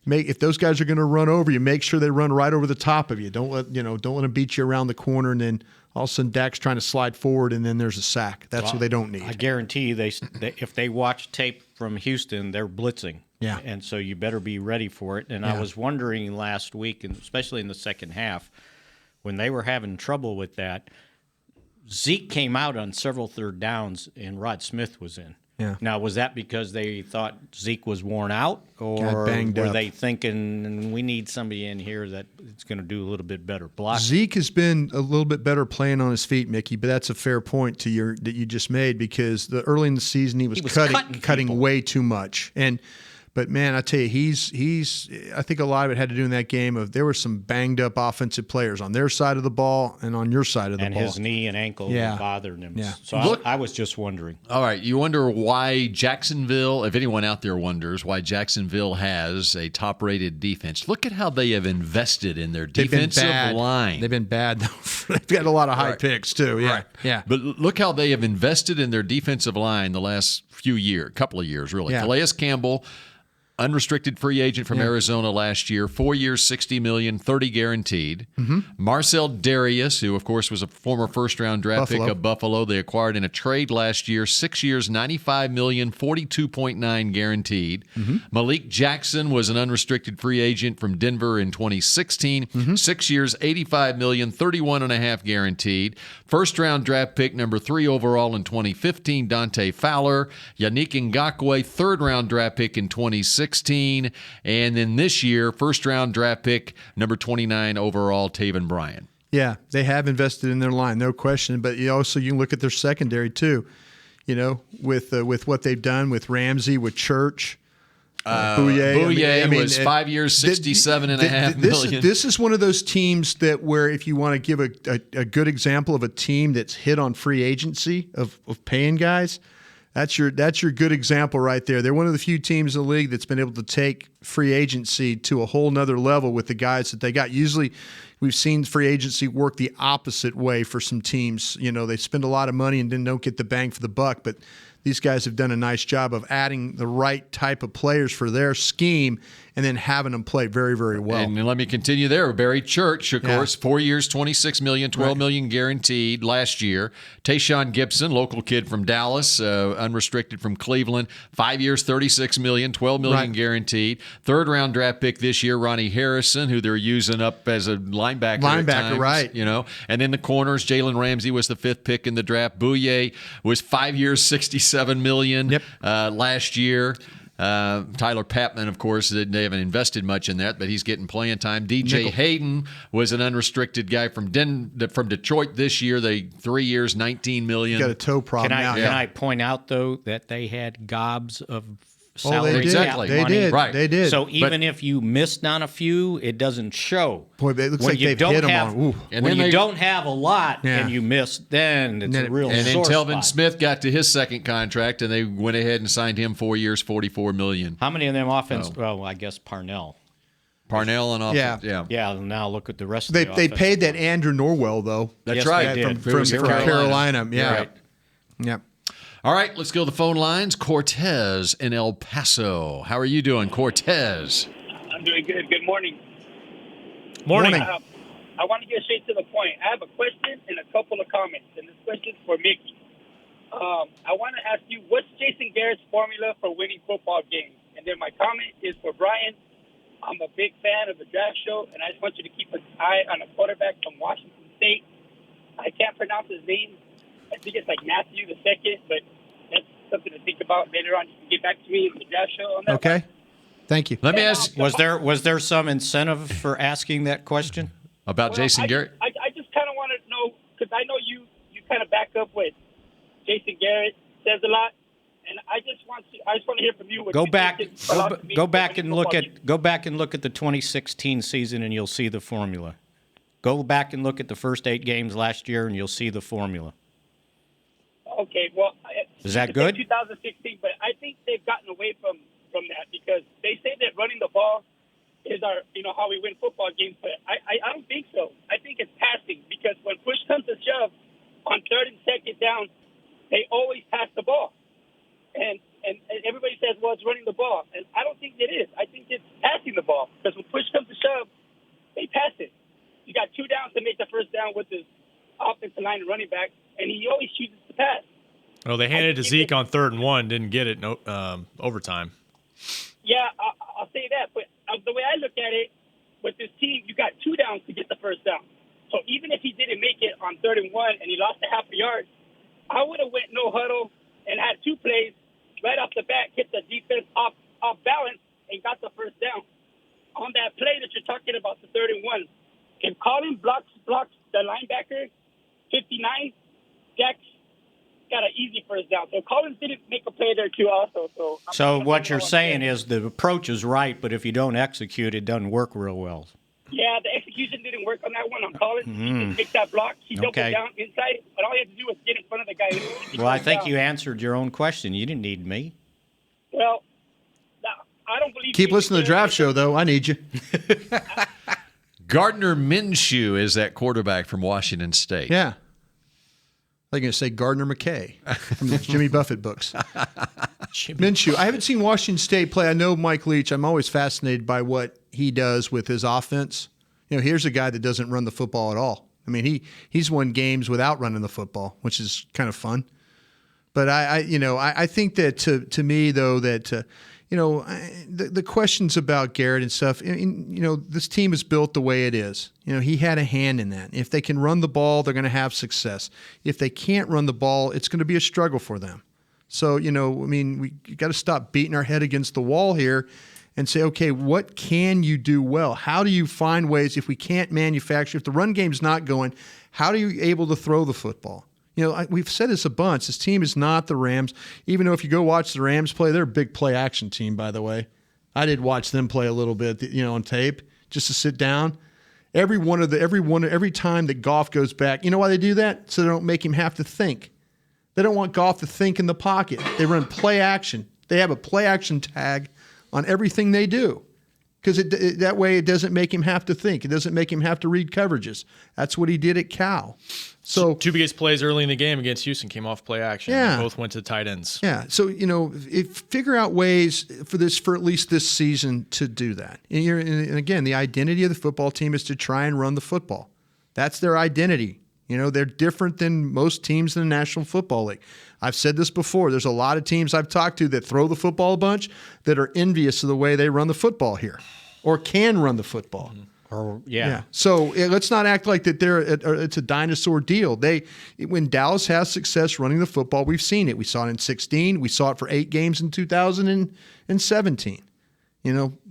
if those guys are going to run over you, make sure they run right over the top of you. Don't let them beat you around the corner, and then all of a sudden Dak's trying to slide forward, and then there's a sack. That's what they don't need. I guarantee you, they if they watch tape from Houston, they're blitzing. Yeah, and so you better be ready for it. And I was wondering last week, and especially in the second half, when they were having trouble with that, Zeke came out on several 3rd downs, and Rod Smith was in. Yeah. Now, was that because they thought Zeke was worn out, or were they thinking we need somebody in here that is going to do a little bit better blocking? Zeke has been a little bit better playing on his feet, Mickey, but that's a fair point that you just made because early in the season he was cutting way too much. But man, I tell you, I think a lot of it had to do in that game of there were some banged up offensive players on their side of the ball and on your side of the ball. And his knee and ankle were bothering him. Yeah. So I was just wondering. All right, you wonder why Jacksonville, if anyone out there wonders why Jacksonville has a top-rated defense. Look at how they have invested in their defensive line. They've been bad, though. They've got a lot of high picks, too. Yeah. Right. Yeah. But look how they have invested in their defensive line the last couple of years, really. Yeah. Calais Campbell, unrestricted free agent from Arizona last year, 4 years, $60 million, $30 guaranteed. Mm-hmm. Marcel Darius, who of course was a former first-round draft pick of Buffalo, they acquired in a trade last year, 6 years, $95 million, $42.9 guaranteed. Mm-hmm. Malik Jackson was an unrestricted free agent from Denver in 2016, 6 years, $85 million, $31.5 guaranteed. First-round draft pick, number 3 overall in 2015, Dante Fowler. Yannick Ngakoue, third-round draft pick in 2016. And then this year, first-round draft pick, number 29 overall, Taven Bryan. Yeah, they have invested in their line, no question. But you can look at their secondary too. With what they've done with Ramsey, with Church. Bouye was 5 years, $67.5 million. This is one of those teams that where if you want to give a good example of a team that's hit on free agency of paying guys, that's your good example right there. They're one of the few teams in the league that's been able to take free agency to a whole nother level with the guys that they got. Usually we've seen free agency work the opposite way for some teams. They spend a lot of money and then don't get the bang for the buck, but these guys have done a nice job of adding the right type of players for their scheme and then having them play very, very well. And let me continue there. Barry Church, of course, 4 years, $26 million, $12 million guaranteed last year. Tayshaun Gibson, local kid from Dallas, unrestricted from Cleveland, 5 years, $36 million, $12 million guaranteed. Third-round draft pick this year, Ronnie Harrison, who they're using up as a linebacker at times, right. And in the corners, Jalen Ramsey was the fifth pick in the draft. Bouye was 5 years, $67 million last year. Tyler Patman, of course, they haven't invested much in that, but he's getting playing time. DJ Hayden was an unrestricted guy from Detroit this year. 3 years, $19 million. Got a toe problem now. Can I point out, though, that they had gobs of salary they did. cap They money? did. Right. They did. So even if you missed on a few, it doesn't show. Boy, it looks when like you they've don't hit them have, on. Ooh. And when then you don't have a lot and you miss, then it's a real And then sore Telvin spot. Smith got to his second contract, and they went ahead and signed him 4 years, $44 million. How many of them offense? Well, I guess Parnell and offense. Yeah. Now look at the rest of They the they offense. paid that Andrew Norwell though. That's Yes, right. they did. From Carolina. Yeah. Right. Yeah. All right, let's go to the phone lines. Cortez in El Paso. How are you doing, Cortez? I'm doing good. Good morning. Morning. I want to get straight to the point. I have a question and a couple of comments, and this question's for Mickey. I want to ask you, what's Jason Garrett's formula for winning football games? And then my comment is for Brian. I'm a big fan of the draft show, and I just want you to keep an eye on a quarterback from Washington State. I can't pronounce his name. I think it's like Matthew the second, but that's something to think about later on. You can get back to me in the draft show on that. Okay. Thank you. Let me ask. Was there some incentive for asking that question about Jason Garrett? I just kind of want to know, because I know you kind of back up what Jason Garrett says a lot, and I just want to hear from you. Go back and look at the 2016 season, and you'll see the formula. Go back and look at the first 8 games last year, and you'll see the formula. Okay, well, is that good? 2016, but I think they've gotten away from that because they say that running the ball is how we win football games, but I don't think so. I think it's passing because when push comes to shove on third and second down, they always pass the ball, and everybody says, well, it's running the ball, and I don't think it is. I think it's passing the ball because when push comes to shove, they pass it. You got 2 downs to make the first down with his offensive line and running back, and he always chooses to pass. Well, they handed it to Zeke on 3rd and 1, didn't get it in overtime. Yeah, I'll say that. But the way I look at it, with this team, you got 2 downs to get the first down. So even if he didn't make it on 3rd and 1 and he lost a half a yard, I would have went no huddle and had 2 plays right off the bat, hit the defense off balance, and got the first down. On that play that you're talking about, the 3rd and 1, if Colin blocks the linebacker, 59, Jack's got an easy first down. So Collins didn't make a play there too also. So what you're saying is the approach is right, but if you don't execute, it doesn't work real well. Yeah, the execution didn't work on that one on Collins. He didn't make that block. He doubled down inside, but all he had to do was get in front of the guy. Well, I think you answered your own question. You didn't need me. Well, I don't believe. Keep listening to the draft show, though. I need you. Gardner Minshew is that quarterback from Washington State. Yeah. I'm going to say Gardner McKay from the Jimmy Buffett books. Minshew. I haven't seen Washington State play. I know Mike Leach. I'm always fascinated by what he does with his offense. Here's a guy that doesn't run the football at all. I mean, he's won games without running the football, which is kind of fun. But I think that to me though that the questions about Garrett and stuff. This team is built the way it is. He had a hand in that. If they can run the ball, they're going to have success. If they can't run the ball, it's going to be a struggle for them. So we got to stop beating our head against the wall here and say, okay, what can you do well? How do you find ways if we can't manufacture? If the run game's not going, how are you able to throw the football? We've said this a bunch. This team is not the Rams. Even though if you go watch the Rams play, they're a big play action team, by the way. I did watch them play a little bit, on tape, just to sit down. Every time that Goff goes back, you know why they do that? So they don't make him have to think. They don't want Goff to think in the pocket. They run play action. They have a play action tag on everything they do, because that way it doesn't make him have to think. It doesn't make him have to read coverages. That's what he did at Cal. So 2 biggest plays early in the game against Houston came off play action. Yeah. They both went to the tight ends. Yeah. So, figure out ways for at least this season to do that. And again, the identity of the football team is to try and run the football. That's their identity. They're different than most teams in the National Football League. I've said this before. There's a lot of teams I've talked to that throw the football a bunch that are envious of the way they run the football here or can run the football. Yeah. So let's not act like that it's a dinosaur deal. When Dallas has success running the football, we've seen it. We saw it in 2016. We saw it for 8 games in 2017.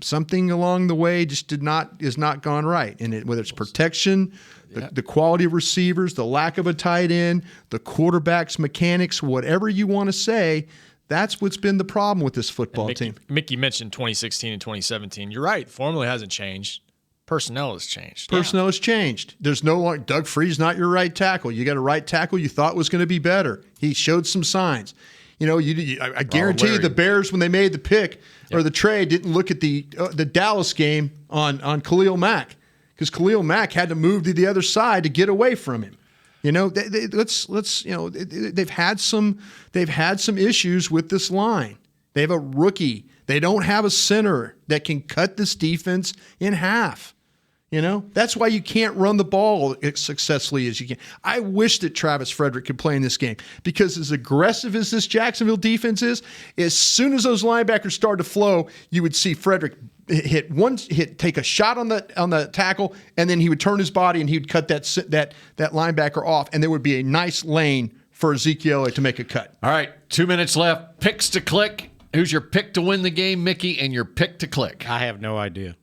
Something along the way just is not gone right. And whether it's protection, the quality of receivers, the lack of a tight end, the quarterback's mechanics, whatever you want to say, that's what's been the problem with this football team. Mickey mentioned 2016 and 2017. You're right. Formula hasn't changed. Personnel has changed. Personnel has changed. There's no longer Doug Free's not your right tackle. You got a right tackle you thought was going to be better. He showed some signs. I guarantee you the Bears, when they made the pick or the trade, didn't look at the Dallas game on Khalil Mack, because Khalil Mack had to move to the other side to get away from him. They've had some issues with this line. They have a rookie. They don't have a center that can cut this defense in half. That's why you can't run the ball as successfully as you can. I wish that Travis Frederick could play in this game, because as aggressive as this Jacksonville defense is, as soon as those linebackers start to flow, you would see Frederick take a shot on the tackle, and then he would turn his body and he would cut that linebacker off, and there would be a nice lane for Ezekiel to make a cut. All right, 2 minutes left. Picks to click. Who's your pick to win the game, Mickey, and your pick to click? I have no idea.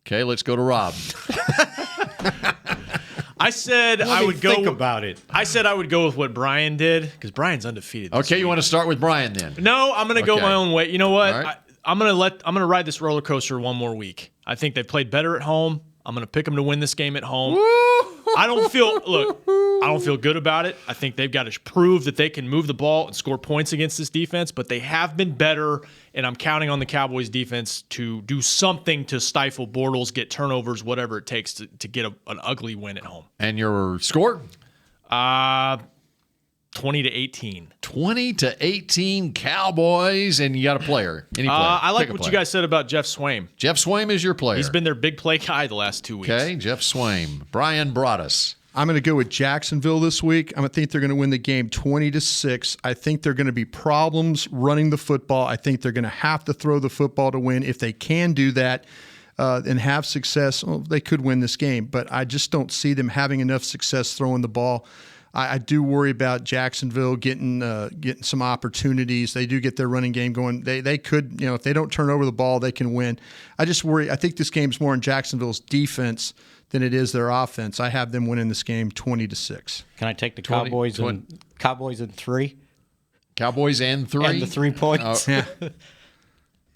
Okay, let's go to Rob. I said I would go. Think about it. I said I would go with what Brian did, because Brian's undefeated. Okay, you want to start with Brian then? No, I'm going to go my own way. You know what? Right. I'm going to ride this roller coaster one more week. I think they played better at home. I'm going to pick them to win this game at home. I don't feel good about it. I think they've got to prove that they can move the ball and score points against this defense, but they have been better, and I'm counting on the Cowboys defense to do something to stifle Bortles, get turnovers, whatever it takes to get an ugly win at home. And your score? 20-18. 20-18 Cowboys, and you got a player. Any player? I like what you guys said about Jeff Swaim. Jeff Swaim is your player. He's been their big play guy the last 2 weeks. Okay, Jeff Swaim. Brian Broaddus. I'm going to go with Jacksonville this week. I think they're going to win the game 20-6. I think there are going to be problems running the football. I think they're going to have to throw the football to win. If they can do that and have success, they could win this game. But I just don't see them having enough success throwing the ball. I do worry about Jacksonville getting some opportunities. They do get their running game going. They could, if they don't turn over the ball, they can win. I just worry. I think this game's more in Jacksonville's defense than it is their offense. I have them winning this game 20-6. Can I take the Cowboys and 3? Cowboys and 3? And the 3 points. Yeah.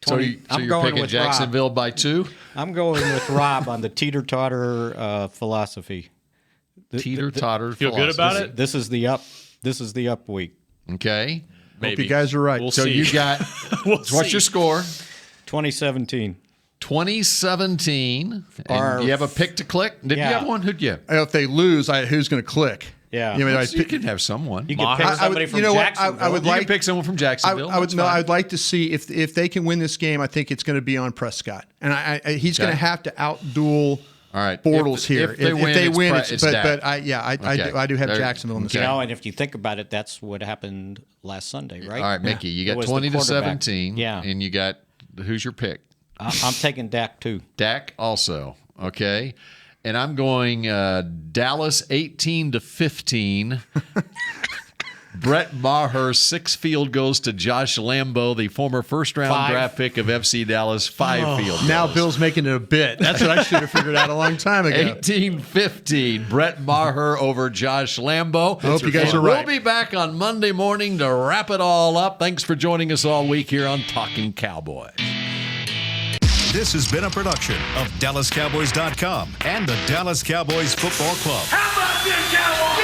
So you're picking Jacksonville Rob. by 2? I'm going with Rob on the teeter-totter philosophy. Teeter-totter Feel philosophy. good about it? This is the up week. Okay. Maybe. Hope you guys are right. We'll So see. you got what's your score? 2017. 2017. And you have a pick to click? Did you have one? Who'd you have? If they lose, who's going to click? Yeah. You can have someone. You can pick somebody from Jacksonville. I would You like can pick someone from Jacksonville. I'd like to see if they can win this game. I think it's going to be on Prescott, and he's going to have to outduel All right. Bortles here. If they win, it's Dak. I do have Jacksonville in the You game. know, and if you think about it, that's what happened last Sunday, right? All right, Mickey, you got It was the 20-17. Yeah. And you got, who's your pick? I'm taking Dak too. Dak also. Okay. And I'm going Dallas 18-15. Brett Maher, 6 field goals to Josh Lambo, the former first-round draft pick of FC Dallas, 5 field goals. Now Bill's making it a bit. That's what I should have figured out a long time ago. 18-15, Brett Maher over Josh Lambo. I hope you guys are right. We'll be back on Monday morning to wrap it all up. Thanks for joining us all week here on Talkin' Cowboys. This has been a production of DallasCowboys.com and the Dallas Cowboys Football Club. How about this, Cowboys?